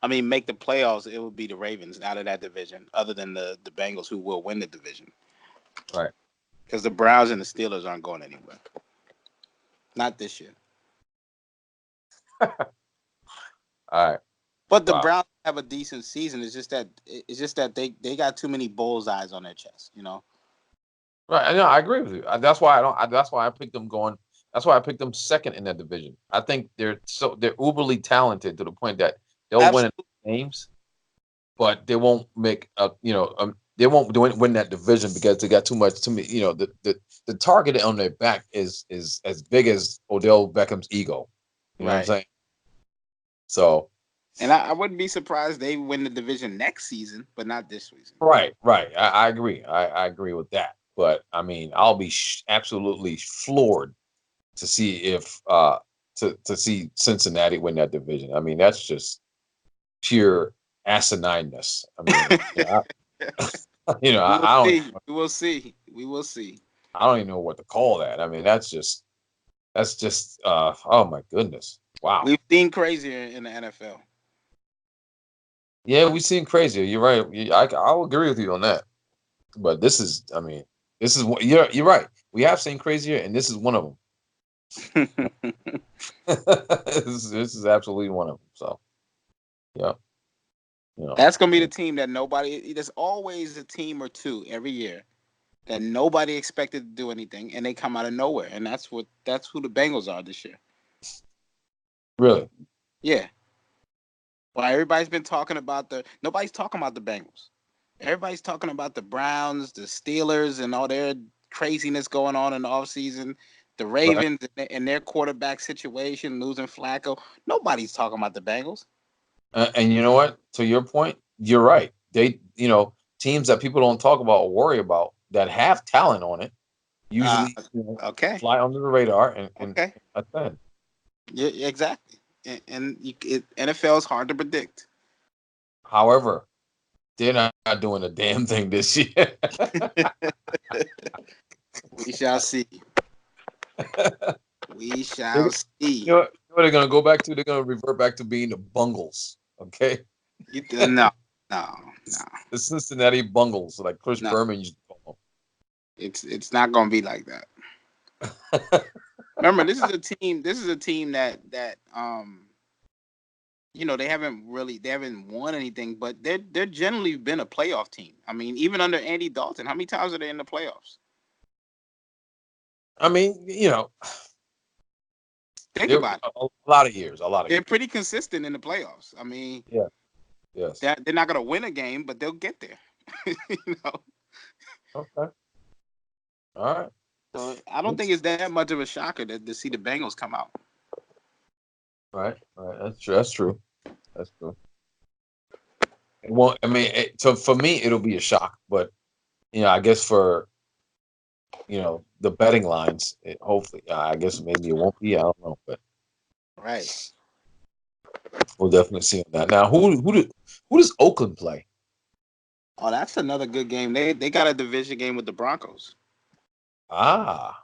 playoffs, it would be the Ravens out of that division, other than the Bengals, who will win the division, Right. because the Browns and the Steelers aren't going anywhere. Not this year. All right. But the Wow. Browns have a decent season. It's just that they got too many bullseyes on their chest. You know. Right. No, I agree with you. That's why I don't. That's why I picked them going. That's why I picked them second in that division. I think they're uberly talented to the point that they'll win Absolutely. games, but they won't they won't win that division because they got too much. Too many. The target on their back is as big as Odell Beckham's ego. You know what I'm Right. saying? So And I wouldn't be surprised they win the division next season, but not this season. right. I agree. I agree with that. But I mean, I'll be absolutely floored to see if to see Cincinnati win that division. I mean, that's just pure asinineness. I mean, We will I don't see. We will see. We will see. I don't even know what to call that. I mean, that's just oh my goodness. Wow. We've seen crazier in the NFL. Yeah, we've seen crazier. You're right. I'll agree with you on that. But this is, I mean, this is what you're right. We have seen crazier, and this is one of them. This is absolutely one of them. So, yeah, you know, That's gonna be the team that nobody. There's always a team or two every year that nobody expected to do anything, and they come out of nowhere, and that's who the Bengals are this year. really. Yeah. Well, everybody's been talking about nobody's talking about the Bengals. Everybody's talking about the Browns, the Steelers, and all their craziness going on in the offseason. The Right. Ravens and their quarterback situation, losing Flacco. Nobody's talking about the Bengals. And you know what? To your point, you're right. Teams that people don't talk about or worry about that have talent on it Uh, usually okay, fly under the radar and okay, attend. yeah, exactly. NFL is hard to predict. However, they're not doing a damn thing this year. We shall see. We They're, shall see. what they're going to go back to? They're going to revert back to being the Bungles. Okay, No, no, no, the Cincinnati Bungles, like Chris no. Berman used to call It's not gonna be like that. them. Remember, this is a team. This is a team that they haven't won anything, but they're generally been a playoff team. I mean, even under Andy Dalton, how many times are they in the playoffs? I mean, Think there about it. a lot of years, a lot of They're years. pretty consistent in the playoffs. I mean, Yeah. Yes. they're not gonna win a game, but they'll get there. you know, Okay. All right. so I don't think Oops. it's that much of a shocker to see the Bengals come out. Right. Right. That's true. That's true. That's true. Well, I mean, so for me, it'll be a shock. But I guess for the betting lines, hopefully, I guess maybe it won't be. I don't know, but Right. we'll definitely see on that. Now, who does Oakland play? Oh, that's another good game. They got a division game with the Broncos. Ah,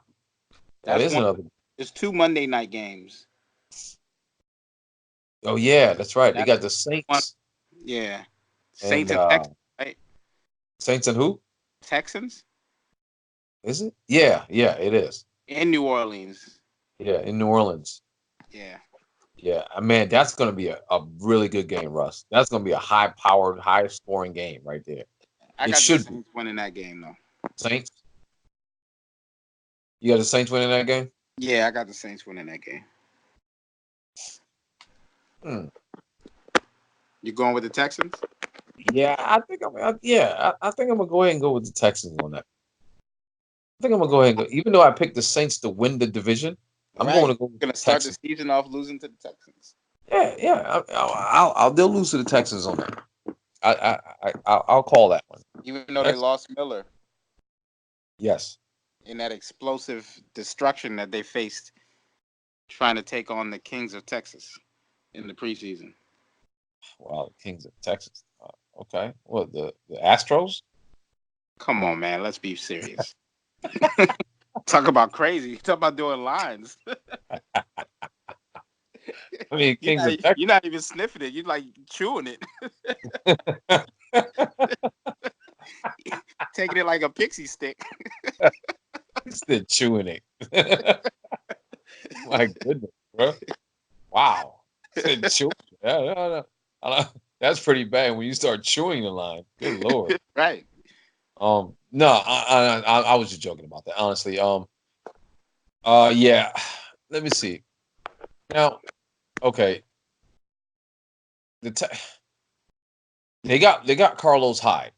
that That's is one. another. It's two Monday night games. Oh yeah, that's right. They That's got the one. Saints Yeah. Saints and and Texans, right? Saints and who Texans is it? Yeah, yeah, it is. in New Orleans. Yeah, in New Orleans. Yeah. Yeah, man, that's going to be a really good game, Russ. That's going to be a high-powered, high-scoring game right there. I It got the should be. Saints winning that game though. Saints. You got the Saints winning that game? Yeah, I got the Saints winning that game. Hmm. You going with the Texans? Yeah, I think I think I'm gonna go ahead and go with the Texans on that. I think I'm gonna go ahead and go. Even though I picked the Saints to win the division, I'm going Right. to go with Gonna the start the Texans. season off losing to the Texans. Yeah, yeah. They'll lose to the Texans on that. I'll call that one. Even though they Tex- lost Miller yes. in that explosive destruction that they faced trying to take on the Kings of Texas in the preseason. Wow, the Kings of Texas. Okay. Well, the Astros. Come on, man. Let's be serious. Talk about crazy. Talk about doing lines. I mean, Kings of Texas. You're not even sniffing it. You're like chewing it, taking it like a pixie stick. Still chewing it. My goodness, bro. Wow. Said chewing. Yeah, that's pretty bad when you start chewing the line. Good lord. Right. No, I was just joking about that. Honestly. Yeah. Let me see. Now, okay. The te- they got Carlos Hyde.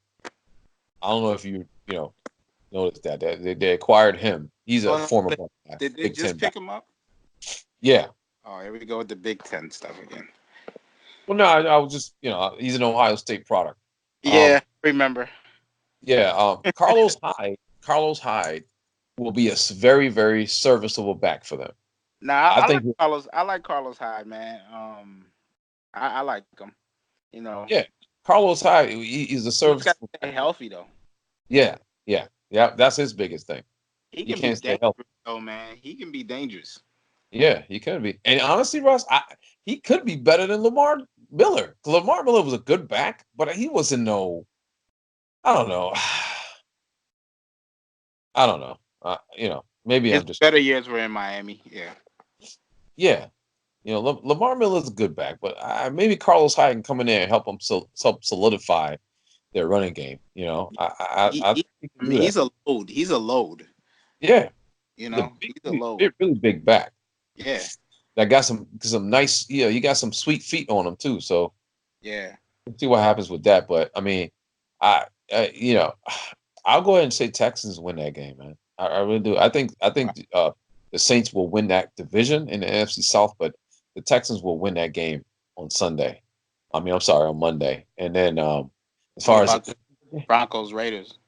I don't know if you noticed that they acquired him. He's a Oh, former Buckeye, did they Big just Ten back. pick him up? Yeah. Oh, here we go with the Big Ten stuff again. Well, no, I was just he's an Ohio State product. Yeah, Um, remember. yeah. Carlos Hyde will be a very very serviceable back for them. Nah, I I like think. Carlos. I like Carlos Hyde, man. I like him. You know, Yeah, Carlos Hyde. He's a he just got serviceable to stay back. healthy though. Yeah, yeah, yeah. That's his biggest thing. He He can be can't stay healthy. dangerous though, man. He can be dangerous. Yeah, he could be. And honestly, Russ, he could be better than Lamar Miller. Lamar Miller was a good back, but he wasn't no. I don't know. I don't know. Maybe His I'm just. better years were in Miami. Yeah. Yeah, Lamar Miller's a good back, but maybe Carlos Hyde can come in there and help him help solidify their running game. I think he I can do mean, that. he's a load. He's a load. Yeah, You he's a know, big, he's a load. really big back Yeah. that got some nice. You got some sweet feet on him too. So Yeah. we'll see what happens with that. But I mean, I, I you know, I'll go ahead and say Texans win that game, man. I really do. I think the Saints will win that division in the NFC South, but the Texans will win that game on Sunday. I mean, I'm sorry, on Monday. And then as What far as about the Broncos Raiders?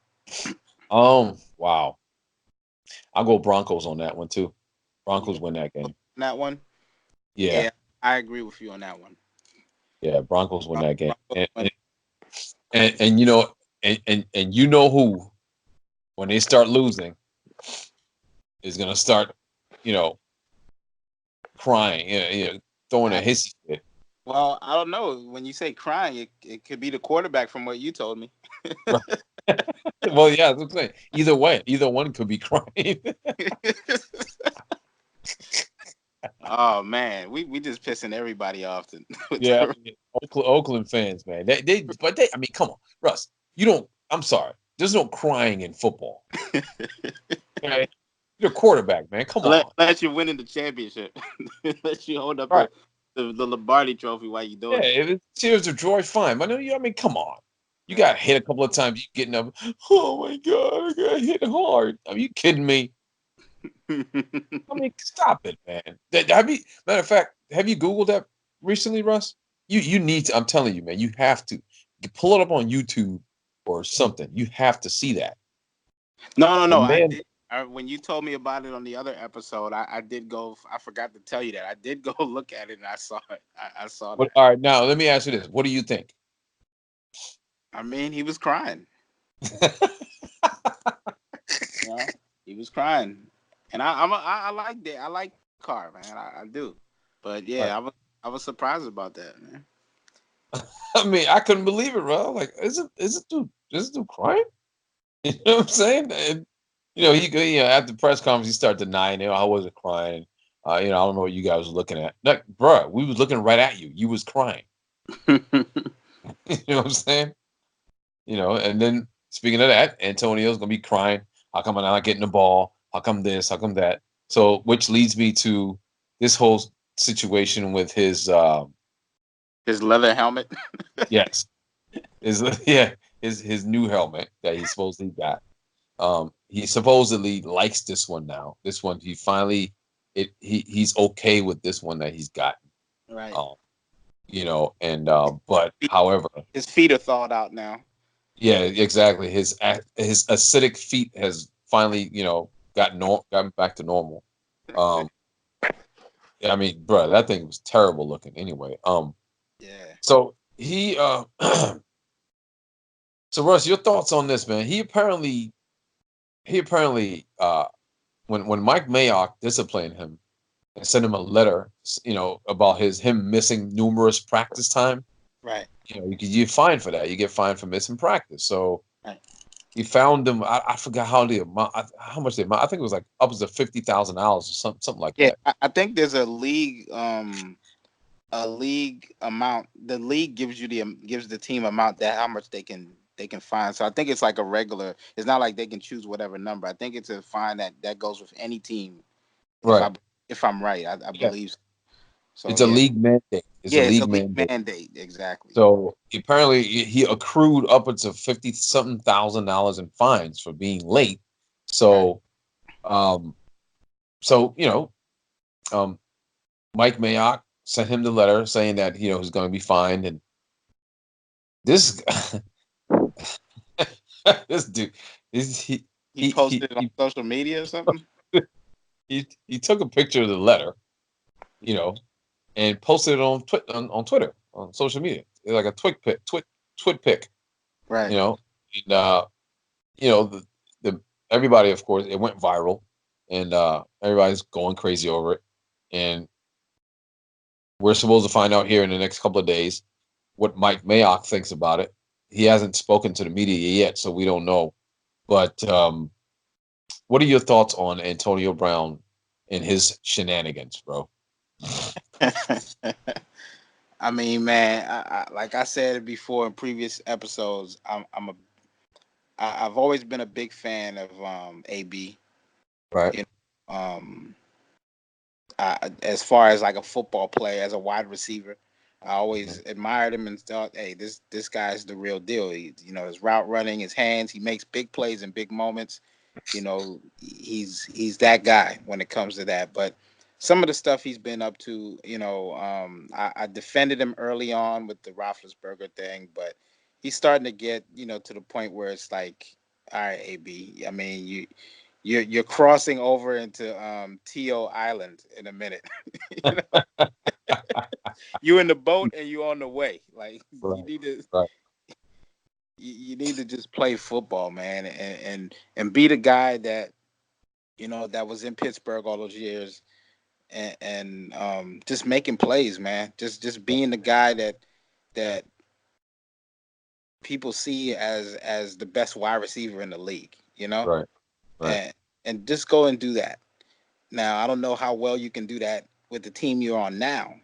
wow, I'll go Broncos on that one too. You Broncos got win that game. that one? Yeah, Yeah, I agree with you on that one. yeah, Broncos win that game. Broncos And win. and and you know who when they start losing is gonna start, you know, crying, throwing a I, hissy fit. well, I don't know. When you say crying, it could be the quarterback from what you told me. Right. Well, yeah, that's what I'm saying. Either way, either one could be crying. Oh man, we just pissing everybody off with Yeah, the, Oakland fans, man. I mean, come on, Russ. You don't. I'm sorry. There's no crying in football. Okay, you're a quarterback, man. Come on. unless you're winning the championship. Unless you hold up Right. the Lombardi trophy while you're Yeah, doing it. if it's tears of joy, fine. I mean, come on. You got Right. hit a couple of times. You getting up. Oh my god, I got hit hard. Are you kidding me? I mean, stop it, man. Matter of fact, have you Googled that recently, Russ? You need to. I'm telling you, man. You have to pull it up on YouTube or something. You have to see that. No, no, The no. I man, did. When you told me about it on the other episode, I did go. I forgot to tell you that I did go look at it and I saw it. I saw what that. all right, now let me ask you this. What do you think? I mean, he was crying. You know, he was crying, and I like that. I like Carr, man. I do. But yeah, Right. I was surprised about that, man. I mean, I couldn't believe it, bro. Like, is it dude crying? You know what I'm saying? And after the press conference, he started denying it. I wasn't crying. I don't know what you guys was looking at. Like, bro, we was looking right at you. You was crying. You know what I'm saying? And then speaking of that, Antonio's gonna be crying. How come I'm not getting the ball? How come this? How come that? So, which leads me to this whole situation with his His leather helmet. yes, his yeah, his new helmet that he supposedly got. He supposedly likes this one now. This one he finally he's okay with this one that he's gotten. Right. Um, and but however, His feet are thawed out now. yeah, exactly. His acidic feet has finally, gotten back to normal. Um, I mean, bro, that thing was terrible looking anyway. Yeah. So so Russ, your thoughts on this, man? He apparently when Mike Mayock disciplined him and sent him a letter, about him missing numerous practice time. Right. You fined for that. You get fined for missing practice. So Right. he found him. I forgot how much the amount. I think it was like upwards of $50,000 or something like Yeah, that. I think there's a league amount. The league gives you gives the team amount that how much they can fine. So I think it's like a regular. It's not like they can choose whatever number. I think it's a fine that goes with any team. If Right. I if I'm right, I Yeah. believe so. So It's a yeah, league mandate. It's a yeah, it's a league league mandate. mandate exactly. So apparently he accrued upwards of 50 something $1,000 in fines for being late. Right. So um so um Mike Mayock sent him the letter saying that he's going to be fined, and this this dude is He he posted it on social media or something. he took a picture of the letter, you know, and posted it on Twitter, on social media. It's like a twit pic, you Right. know, and you know the everybody, of course, it went viral, and everybody's going crazy over it, and we're supposed to find out here in the next couple of days what Mike Mayock thinks about it. He hasn't spoken to the media yet, so we don't know. But what are your thoughts on Antonio Brown and his shenanigans, bro? I mean, man, like I said before in previous episodes, I've always been a big fan of AB. Right. You know, as far as like a football player, as a wide receiver, I always admired him and thought, hey, this guy's the real deal. His route running, his hands, he makes big plays in big moments. He's that guy when it comes to that. But some of the stuff he's been up to, I defended him early on with the Roethlisberger thing, but he's starting to get, to the point where it's like, all right, AB. I mean, you're crossing over into T.O. Island in a minute. you know, you in the boat and you on the way. Like you Right. need to Right. you need to just play football, man, and be the guy that that was in Pittsburgh all those years, and just making plays, man. Just being the guy that people see as the best wide receiver in the league, Right. Right. and and just go and do that. Now I don't know how well you can do that with the team you're on now,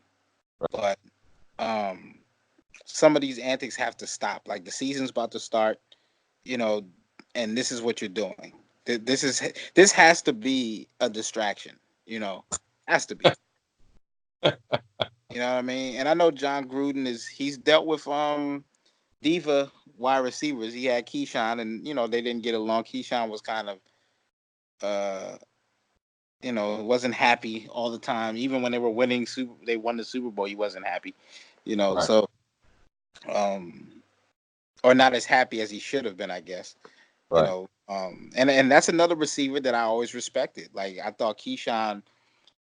but um, some of these antics have to stop. Like the season's about to start, you know, and this is what you're doing. This has to be a distraction, has to be. You know what I mean? And I know John Gruden he's dealt with diva wide receivers. He had Keyshawn, and they didn't get along. Keyshawn was kind of uh wasn't happy all the time. Even when they were winning they won the Super Bowl, he wasn't happy. Right. So um or not as happy as he should have been, I guess. You Right. know, and that's another receiver that I always respected. Like I thought Keyshawn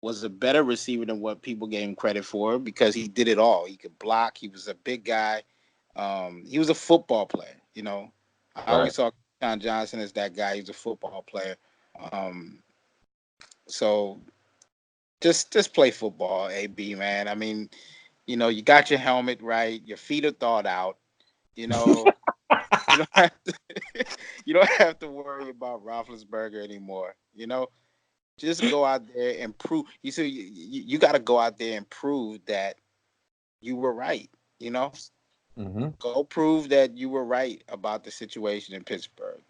was a better receiver than what people gave him credit for because he did it all. He could block. He was a big guy. He was a football player. You know, I always Right. saw Keyshawn Johnson as that guy. He's a football player. Um, so just play football, AB man. I mean, you got your helmet right. Your feet are thawed out. You know, you don't have to, you don't have to worry about Roethlisberger anymore. Just go out there and prove. You got to go out there and prove that you were right. You know, Mm-hmm. go prove that you were right about the situation in Pittsburgh.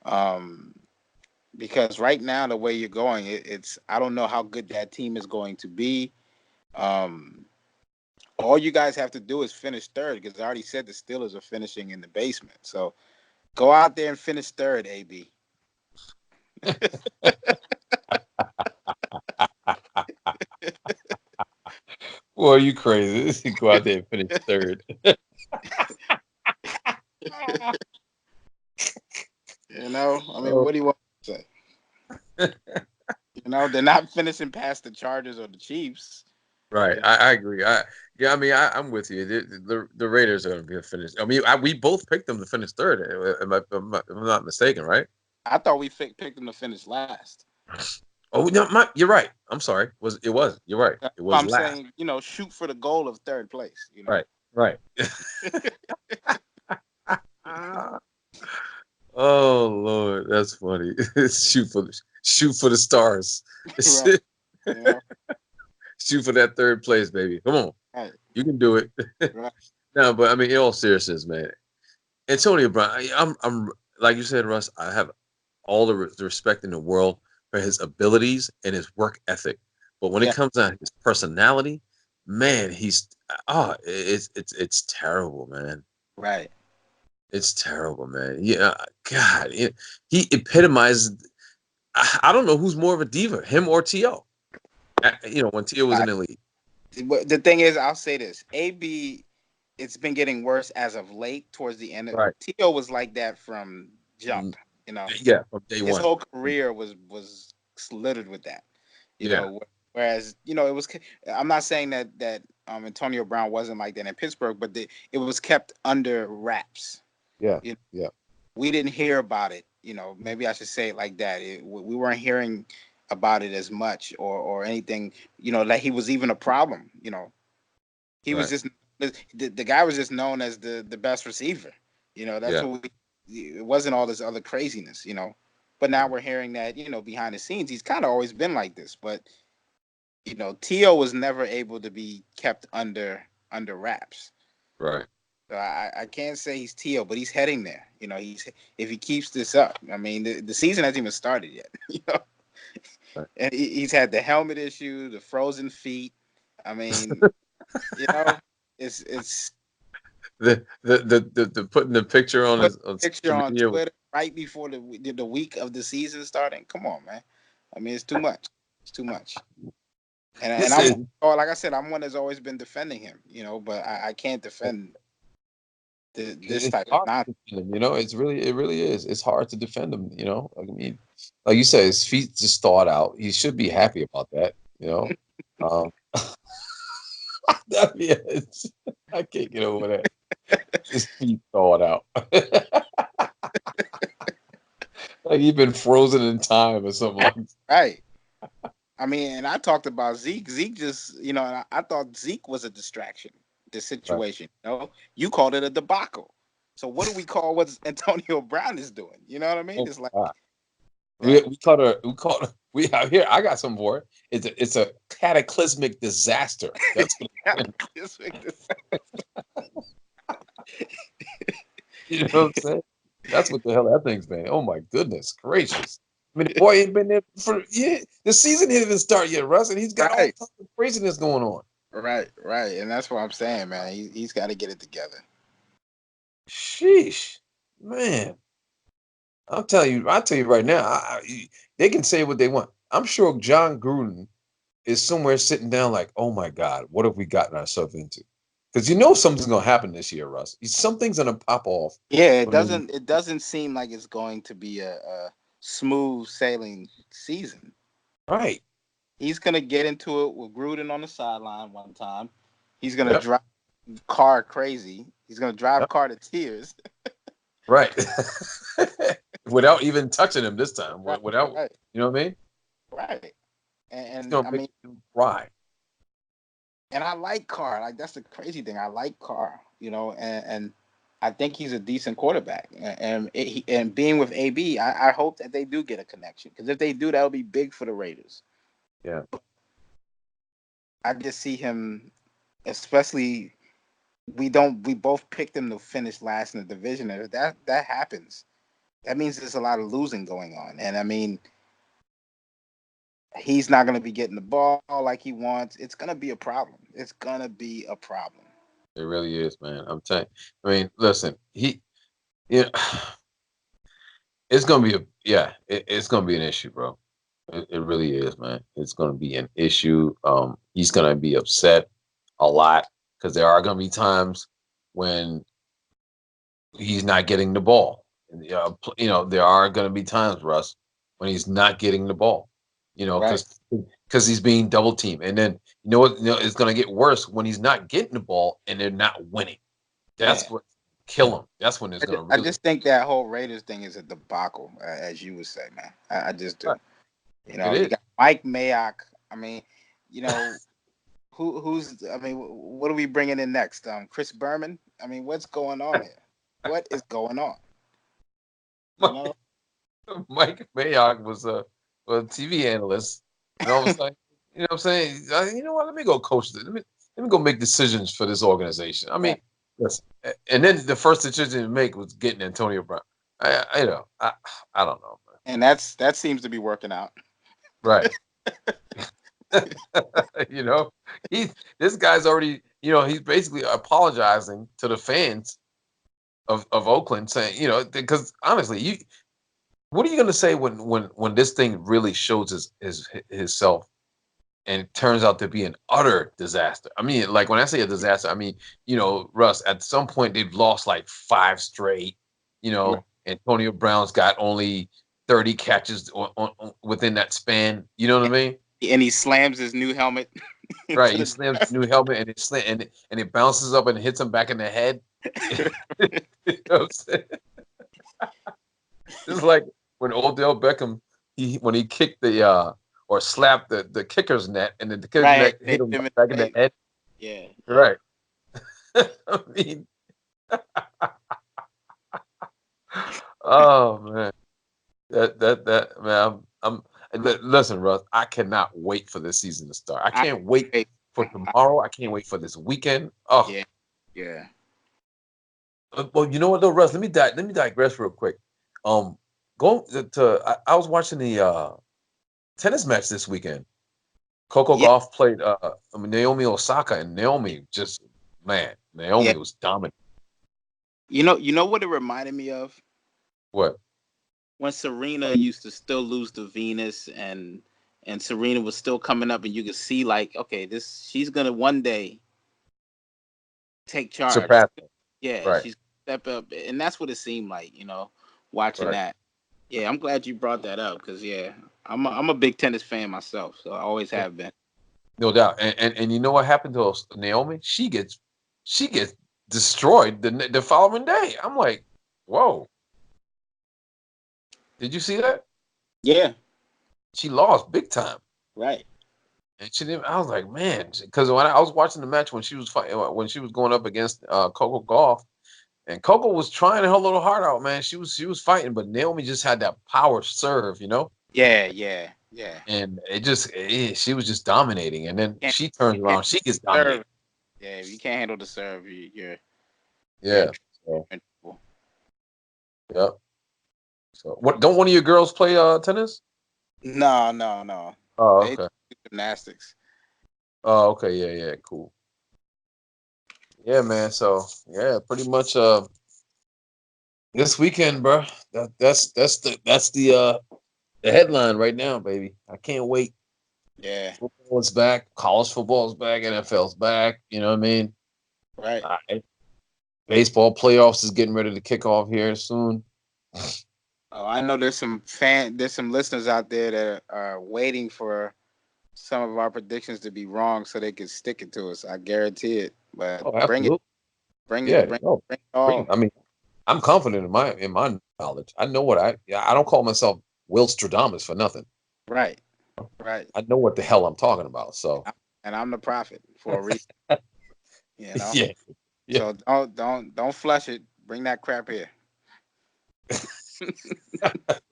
Um, because right now the way you're going, it's I don't know how good that team is going to be. Um, all you guys have to do is finish third because I already said the Steelers are finishing in the basement. So go out there and finish third, AB. Well, are you crazy? Go out there and finish third. I mean, Oh, what do you want to say? They're not finishing past the Chargers or the Chiefs. right. You I agree. Yeah. I mean, I'm with you. The Raiders are going to be finished. I mean, we both picked them to finish third. Am I not mistaken, right? I thought we picked them to finish last. Oh no, you're right. I'm sorry. Was you're right. That's It why was I'm last. saying, shoot for the goal of third place. Right. Right. Ah. Oh Lord, that's funny. Shoot for the stars. Right. You know. Shoot for that third place, baby. Come on, Right. you can do it. Right. No, but I mean, in all seriousness, man, Antonio Brown. I'm like you said, Russ. I have all the respect in the world for his abilities and his work ethic. But when it Yeah. comes to his personality, man, it's terrible, man. Right. It's terrible, man. Yeah, God, he epitomized. I don't know who's more of a diva, him or To. When To was in Right. the league. The thing is, I'll say this: AB, it's been getting worse as of late. Towards the end, Right. Tio was like that from Mm, jump. You know, yeah, from day his one. whole career was littered with that. You Yeah, know, whereas it was. I'm not saying that Antonio Brown wasn't like that in Pittsburgh, but it was kept under wraps. yeah, You know, yeah, we didn't hear about it. Maybe I should say it like that. We weren't hearing about it as much or anything. Like he was even a problem. He was right. just the guy was just known as the best receiver. That's Yeah, what it wasn't all this other craziness. But now right, we're hearing that, behind the scenes, he's kind of always been like this. But, Tio was never able to be kept under wraps. right, So I can't say he's Tio, but he's heading there. He's if he keeps this up. I mean, the season hasn't even started yet. right. And he's had the helmet issue, the frozen feet. I mean, you know, it's The putting the picture on put his on a picture social on media. Twitter right before the week of the season starting. Come on, man. I mean, it's too much. It's too much. And I'm Listen, like I said, I'm one that's always been defending him. But I can't defend this it's type of hard nonsense. to defend him. It really is. It's hard to defend him. I mean, like you said, his feet just thawed out. He should be happy about that. Um, I mean, I can't get over that. His feet thawed out. Like he's been frozen in time or something like that. Right. I mean, and I talked about Zeke. Zeke just, and I thought Zeke was a distraction. The Right. situation, you called it a debacle. So what do we call what Antonio Brown is doing? You know what I mean? Oh It's like my God. We that. we caught her. We caught. We out here. I got something for it. It's a cataclysmic disaster. That's what. You know what I'm saying? That's what the hell that thing's been. Oh my goodness gracious! I mean, the boy ain't been there for yeah. The season didn't even start yet, Russ, and he's got all Right, kinds of craziness going on. right, and that's what I'm saying, man. He's got to get it together. Sheesh, man. I'll tell you right now. They can say what they want. I'm sure John Gruden is somewhere sitting down like, oh my God, what have we gotten ourselves into? Because you know something's gonna happen this year, Russ. Something's gonna pop off. Yeah, it When they, doesn't. It doesn't seem like it's going to be a smooth sailing season. right. He's gonna get into it with Gruden on the sideline one time. He's gonna Yep. drive Carr crazy. He's gonna drive Yep. Carr to tears. Right. Without even touching him this time. Right, Without, right, you know what I mean? right. He's And gonna I make mean, you cry. and I like Carr. Like that's the crazy thing. I like Carr. And I think he's a decent quarterback. And being with AB, I hope that they do get a connection because if they do, that'll be big for the Raiders. Yeah. I just see him, especially we both picked him to finish last in the division. And if that happens, that means there's a lot of losing going on. And I mean, he's not going to be getting the ball like he wants. It's going to be a problem. It's going to be a problem. It really is, man. I'm telling you. I mean, listen, yeah, it's gonna be it's gonna be an issue, bro. It really is, man. It's gonna be an issue. He's gonna be upset a lot because there are gonna be times when he's not getting the ball. And, there are gonna be times, Russ, when he's not getting the ball. Right. Because he's being double teamed, and then you know what? It's gonna get worse when he's not getting the ball and they're not winning. Yeah. That's what kill him. That's when it's gonna I really. just think that whole Raiders thing is a debacle, as you would say, man. I just do. Right. It You is. got Mike Mayock. I mean, you know, who's? I mean, what are we bringing in next? Chris Berman. I mean, what's going on here? What is going on? You know? Mike Mayock was a TV analyst, and all of a sudden, you know what I'm saying? You know what? Let me go coach this. Let me go make decisions for this organization. I mean, Right. listen, and then the first decision to make was getting Antonio Brown. I don't know, man. And that seems to be working out. Right. you know, he this guy's already, he's basically apologizing to the fans of Oakland, saying, because honestly, what are you going to say when this thing really shows his self and it turns out to be an utter disaster? I mean, like when I say a disaster, I mean, Russ, at some point they've lost like five straight. Right. Antonio Brown's got only 30 catches within that span. You know what I mean? And he slams his new helmet Right. into He slams the new helmet and it bounces up and hits him back in the head. you know what I'm saying? It's like when Odell Beckham when he kicked or slapped the kicker's net and then the kicker's right. net They hit him him in back in the the face. head. Yeah. Yeah. Right. I mean, oh man, that man, listen, Russ. I cannot wait for this season to start. I I, can't wait for I tomorrow. I can't wait for this weekend. Oh, yeah. Yeah. well, you know what though, Russ? Let me digress real quick. Um, Going I was watching the tennis match this weekend. Coco Yeah. Gauff played Naomi Osaka, and Naomi just man, Yeah. Naomi was dominant. You know what it reminded me of? What? When Serena used to still lose to Venus and Serena was still coming up and you could see like, okay, this she's gonna one day take charge. Surpassed her. Yeah, Right, she's step up and that's what it seemed like, watching right. that. Yeah, I'm glad you brought that up because yeah, I'm a big tennis fan myself, so I always Yeah, have been. no doubt. And you know what happened to Naomi? She gets destroyed the following day. I'm like, whoa! Did you see that? Yeah, She lost big time. right. And she didn't. I was like, man, because when I was watching the match when she was fighting, when she was going up against Coco Gauff, and Coco was trying her little heart out, man. She was fighting, but Naomi just had that power serve, Yeah, yeah, yeah. and she was just dominating. And then Can't, she turns can't around, she gets serve. dominated. Yeah, if you can't handle the serve, you're Yeah. So in trouble. yeah. So what? Don't one of your girls play tennis? No, no, no. Oh, They do okay. gymnastics. Oh, okay. Yeah, yeah. Cool. Yeah, man. So yeah, pretty much this weekend, bro. That's the headline right now, baby. I can't wait. Yeah. Football is back. College football is back. NFL's back. You know what I mean? Right. Baseball playoffs is getting ready to kick off here soon. Oh, I know there's some listeners out there that are waiting for some of our predictions to be wrong so they can stick it to us. I guarantee it. But Oh, absolutely. Yeah. No. bring it all. I mean, I'm confident in my knowledge. I know what I don't call myself Will Stradamus for nothing. Right. Right. I know what the hell I'm talking about. So And I'm the prophet for a reason, you know. yeah, yeah. So don't flush it. Bring that crap here.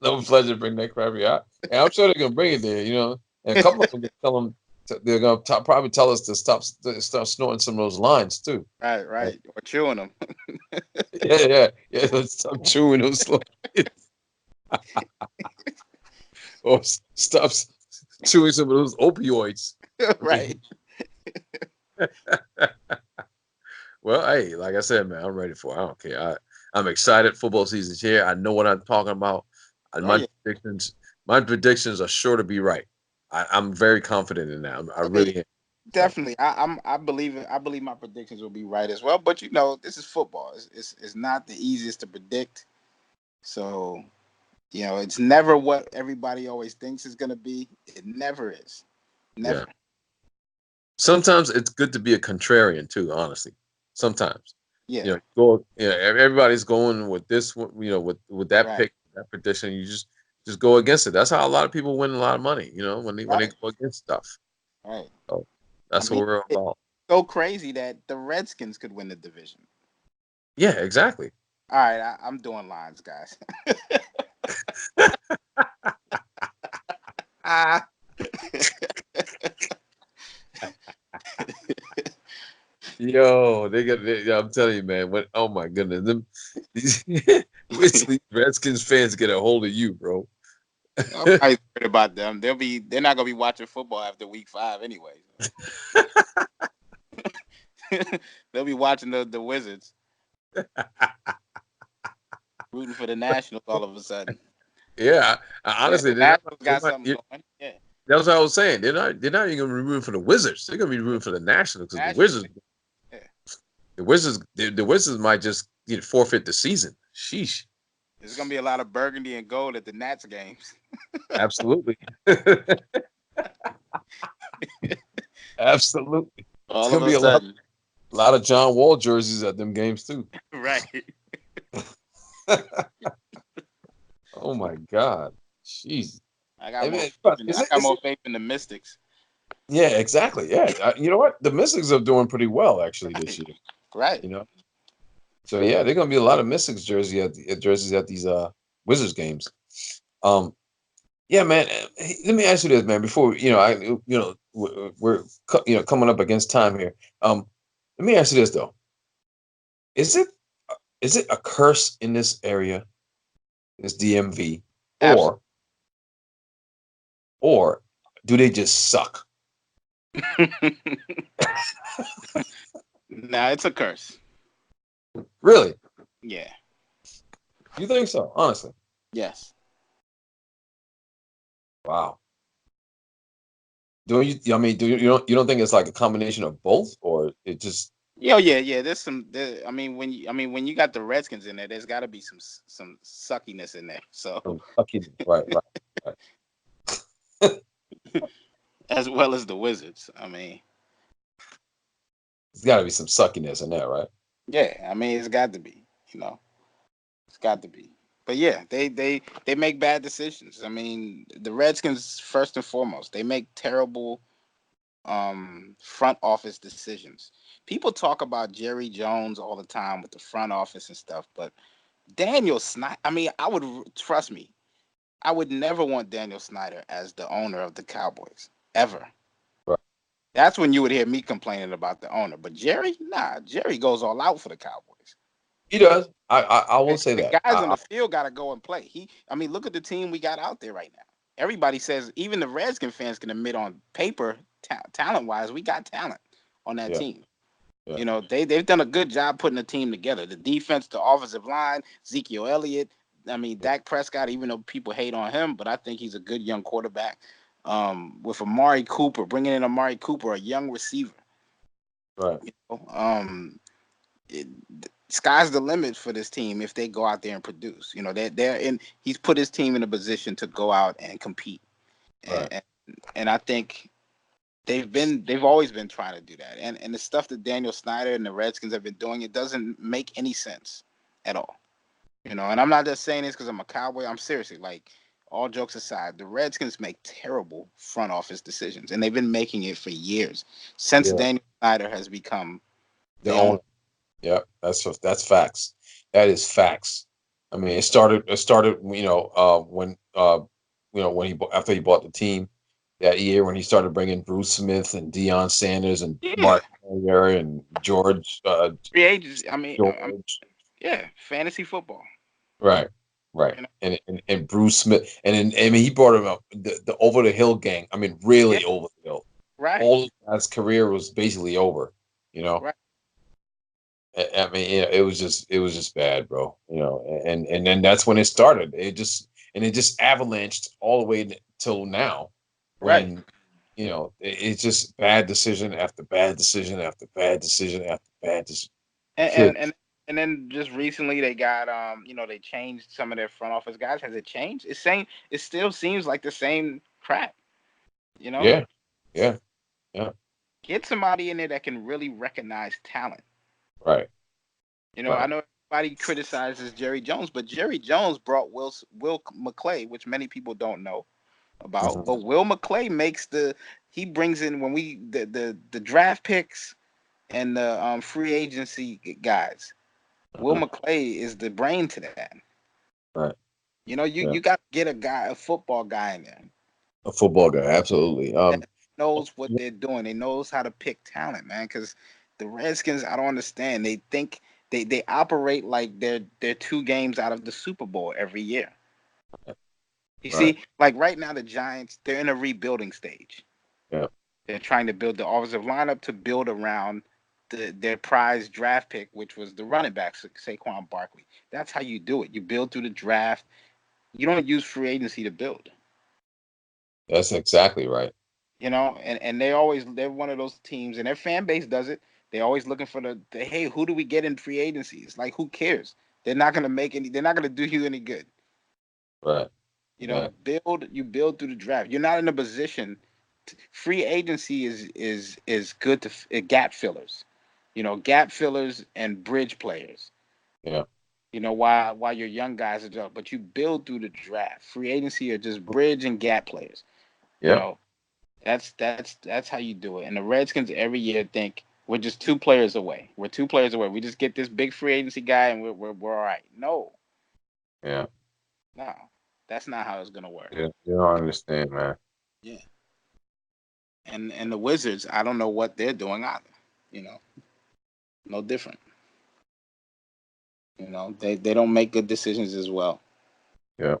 No pleasure to bring that crap out. And I'm sure they're gonna bring it there, you know. And a couple of them tell them they're gonna probably tell us to start snorting some of those lines too. Right, Right? right. Or chewing them. Yeah, yeah, yeah. Let's stop chewing those lines. Or stop chewing some of those opioids. I Right. mean, well, hey, like I said, man, I'm ready for it. I don't care. I'm excited. Football season's here. I know what I'm talking about. And Oh yeah. my predictions are sure to be right. I'm very confident in that. I Oh, yeah. really am. So Definitely. I believe it. I believe my predictions will be right as well. But you know, this is football. It's not the easiest to predict. So, you know, it's never what everybody always thinks is gonna be. It never is. yeah. Never. Sometimes it's good to be a contrarian too, honestly. Sometimes. Yeah. Everybody's going with this one, with that Right. pick, that prediction. You just go against it. That's how a lot of people win a lot of money, when they Right. go against stuff. Right. So I that's what mean, we're it's about. so crazy that the Redskins could win the division. Yeah, exactly. All right, I'm doing lines, guys. Ah. Yo, yeah, I'm telling you, man. Oh my goodness, these, wait till these Redskins fans get a hold of you, bro. Nobody's worried about them. They're not gonna be watching football after week 5 anyway. They'll be watching the Wizards, rooting for the Nationals all of a sudden. Yeah, Yeah, honestly, the they're not. Nationals They're got not something going. Yeah, that's what I was saying. They're not even gonna be rooting for the Wizards. They're gonna be rooting for the Nationals because Nationals. Yeah, The Wizards might just forfeit the season. Sheesh. there's gonna be a lot of burgundy and gold at the Nats games. Absolutely. Absolutely. It's All of gonna be a a sudden, lot of John Wall jerseys at them games too. right? Oh my God. Jeez. I mean, I got more faith in the Mystics. yeah, exactly. Yeah. You know what? The Mystics are doing pretty well actually this Right, year. right. You know. So yeah, they're gonna be a lot of Mystics jerseys at these Wizards games. Um, yeah, man. Let me ask you this, man. Before we're coming up against time here. Let me ask you this though: is it is it a curse in this area, this DMV, Absolutely. or or do they just suck? Nah, it's a curse. Really? Yeah. You think so? Honestly? Yes. Wow. Do you? I mean, you don't think it's like a combination of both, or it just Yeah, yeah, yeah. I mean, when you got the Redskins in there, there's got to be some suckiness in there. So sucking? Right, right, right. as well as the Wizards. I mean, There's got to be some suckiness in there, right? yeah. I mean, it's got to be. You know, it's got to be. But yeah, they make bad decisions. I mean, the Redskins first and foremost, they make terrible front office decisions. People talk about Jerry Jones all the time with the front office and stuff, but Daniel Snyder. I mean, trust me. I would never want Daniel Snyder as the owner of the Cowboys ever. Right. That's when you would hear me complaining about the owner. But Jerry, nah, Jerry goes all out for the Cowboys. He does. I will say The that. guys on the field got to go and play. I mean, look at the team we got out there right now. Everybody says, even the Redskin fans can admit on paper, talent wise, we got talent on that Yeah, team. yeah, You know, they've done a good job putting the team together. The defense, the offensive line, Ezekiel Elliott. I mean, Dak Prescott. Even though people hate on him, but I think he's a good young quarterback. With Amari Cooper, bringing in Amari Cooper, a young receiver. right. You know? it, sky's the limit for this team if they go out there and produce. You know, they're in. He's put his team in a position to go out and compete, and Right. and, and I think they've always been trying to do that. And the stuff that Daniel Snyder and the Redskins have been doing, it doesn't make any sense at all. You know, and I'm not just saying this because I'm a Cowboy. I'm seriously like, all jokes aside, the Redskins make terrible front office decisions, and they've been making it for years since Yeah. Daniel Snyder has become The the owner. owner. Yeah. That's facts. That is facts. I mean, it started. When after he bought the team that year when he started bringing Bruce Smith and Deion Sanders and Yeah, Mark Marier and free agents. George. Yeah, fantasy football. Right, right, You know, and Bruce Smith, and then I mean he brought him up the over the hill gang. I mean, yeah, really over the hill. right, All his career was basically over. You know, right, I mean, it was just bad, bro. And then that's when it started. It just avalanched all the way till now, right. when it's just bad decision after bad decision after bad decision after bad decision. And Good. and then just recently they got they changed some of their front office guys. Has it changed? It still seems like the same crap. You know, Yeah, yeah, yeah. get somebody in there that can really recognize talent. Right, You know, I right. know everybody criticizes Jerry Jones, but Jerry Jones brought Will McClay, which many people don't know about. Mhm. But Will McClay he brings in when the draft picks and the free agency guys. Will Mhm. McClay is the brain to that. Right. You know, you Yeah. you got to get a football guy in there A football guy, absolutely. that knows what they're doing. They knows how to pick talent, man. Because the Redskins, I don't understand. They think they operate like they're 2 games out of the Super Bowl every year. You Right. see, like right now, the Giants they're in a rebuilding stage. Yeah. They're trying to build the offensive lineup to build around their prize draft pick, which was the running back Saquon Barkley. That's how you do it. You build through the draft. You don't use free agency to build. That's exactly right. You know, and they're one of those teams, and their fan base does it. They're always looking for the hey, who do we get in free agency? It's like who cares? They're not gonna make any. They're not gonna do you any good. Right. You know, Right. build through the draft. You're not in a position. Free agency is good to gap fillers. You know, gap fillers and bridge players. Yeah. You know, while your young guys are up, but you build through the draft. Free agency are just bridge and gap players. You Yeah. know, that's how you do it. And the Redskins every year think we're just 2 players away. We're 2 players away. We just get this big free agency guy and we're all right. No, Yeah. no, that's not how it's gonna work. Yeah. You don't understand, man. Yeah. And the Wizards, I don't know what they're doing either. You know, no different. You know, they don't make good decisions as well. Yeah.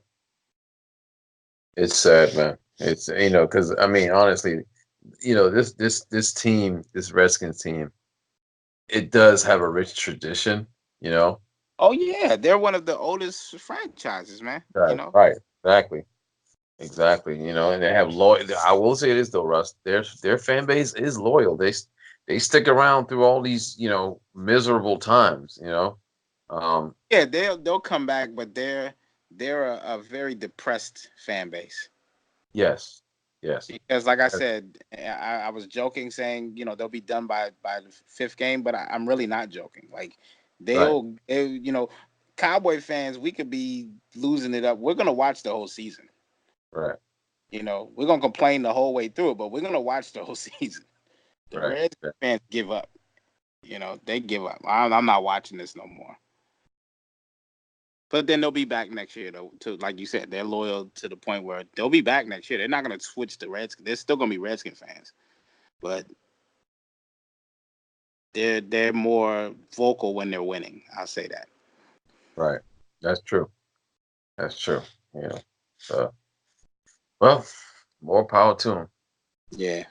It's sad, man. It's because I mean, honestly, this team, this Redskins team, it does have a rich tradition. You know. Oh yeah, they're one of the oldest franchises, man. You Right. know, Right. Exactly. Exactly. And they have loyal. I will say this though, Russ. Their fan base is loyal. They stick around through all these miserable times. yeah, they'll come back, but they're a very depressed fan base. Yes. Yes. Because like I said, I was joking saying they'll be done by the fifth game, but I'm really not joking. Like Right. Cowboy fans, we could be losing it up. We're gonna watch the whole season. Right. We're gonna complain the whole way through it, but we're gonna watch the whole season. The Right. Reds fans give up. They give up. I'm not watching this no more. But then they'll be back next year, though. To like you said, they're loyal to the point where they'll be back next year. They're not gonna switch to Redskins. They're still gonna be Redskin fans, but they're more vocal when they're winning. I'll say that. Right. That's true. That's true. You know. So, well, more power to them. Yeah,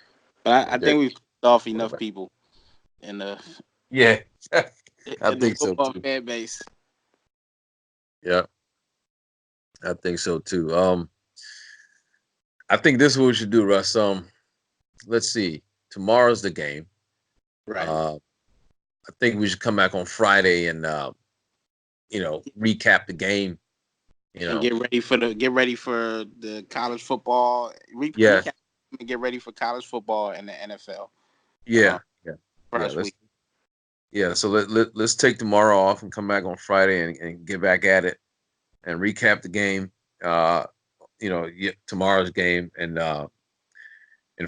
but I They're think we've pissed off enough quarterback. people in the Yeah. I in the think so football too. fan base. Yeah. I think so too. I think this is what we should do, Russ. Let's see. Tomorrow's the game. Right. Uh, I think we should come back on Friday and recap the game. You And know, get ready for the college football. yeah, Recap and get ready for college football and the NFL. yeah, Uh, yeah, yeah. First week. So let's take tomorrow off and come back on Friday and get back at it and recap the game. Uh, tomorrow's game and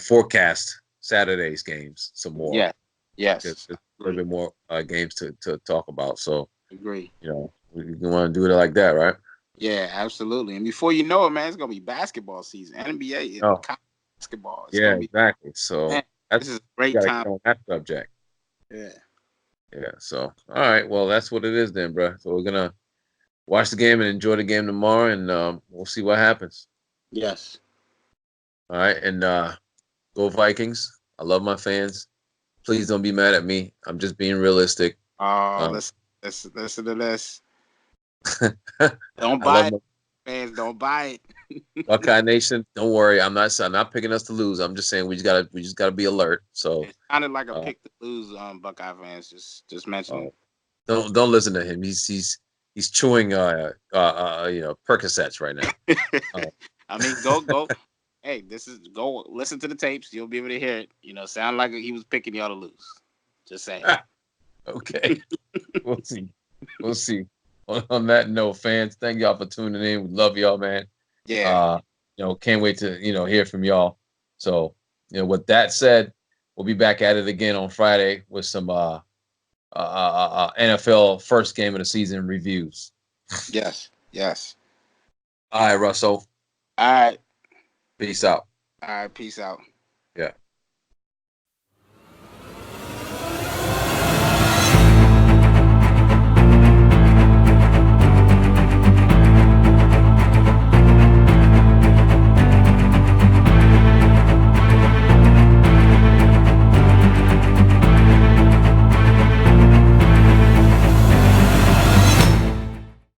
forecast Saturday's games some more Yeah. because Yes. there's a little Agree. bit more games to talk about. So Agree. we want to do it like that, right? Yeah, absolutely. And before you know it, man, it's gonna be basketball season. NBA Oh, college basketball. It's yeah, gonna be, exactly. So man. that's This is a we great got to time. get on that subject. Yeah. Yeah. So all right, well that's what it is then, bro. So we're gonna watch the game and enjoy the game tomorrow, and we'll see what happens. Yes. All right, and go Vikings. I love my fans. Please don't be mad at me. I'm just being realistic. Oh, Um, listen to this. Don't I love buy it, my fans. Don't buy it. Buckeye Nation. Don't worry. I'm not picking us to lose. I'm just saying we just gotta be alert. So It sounded like a uh, pick to lose. Buckeye fans. Just uh, mentioning. don't listen to him. He's chewing Percocets right now. Uh, I mean, go. Hey, this is go listen to the tapes. You'll be able to hear it. Sound like he was picking y'all to lose. Just saying. okay, we'll see. We'll see. On that note, fans, thank y'all for tuning in. We love y'all, man. Yeah. Uh, can't wait to hear from y'all. So, with that said, we'll be back at it again on Friday with some NFL first game of the season reviews. Yes. Yes. All right, Russell. All right. Peace out. All right. Peace out.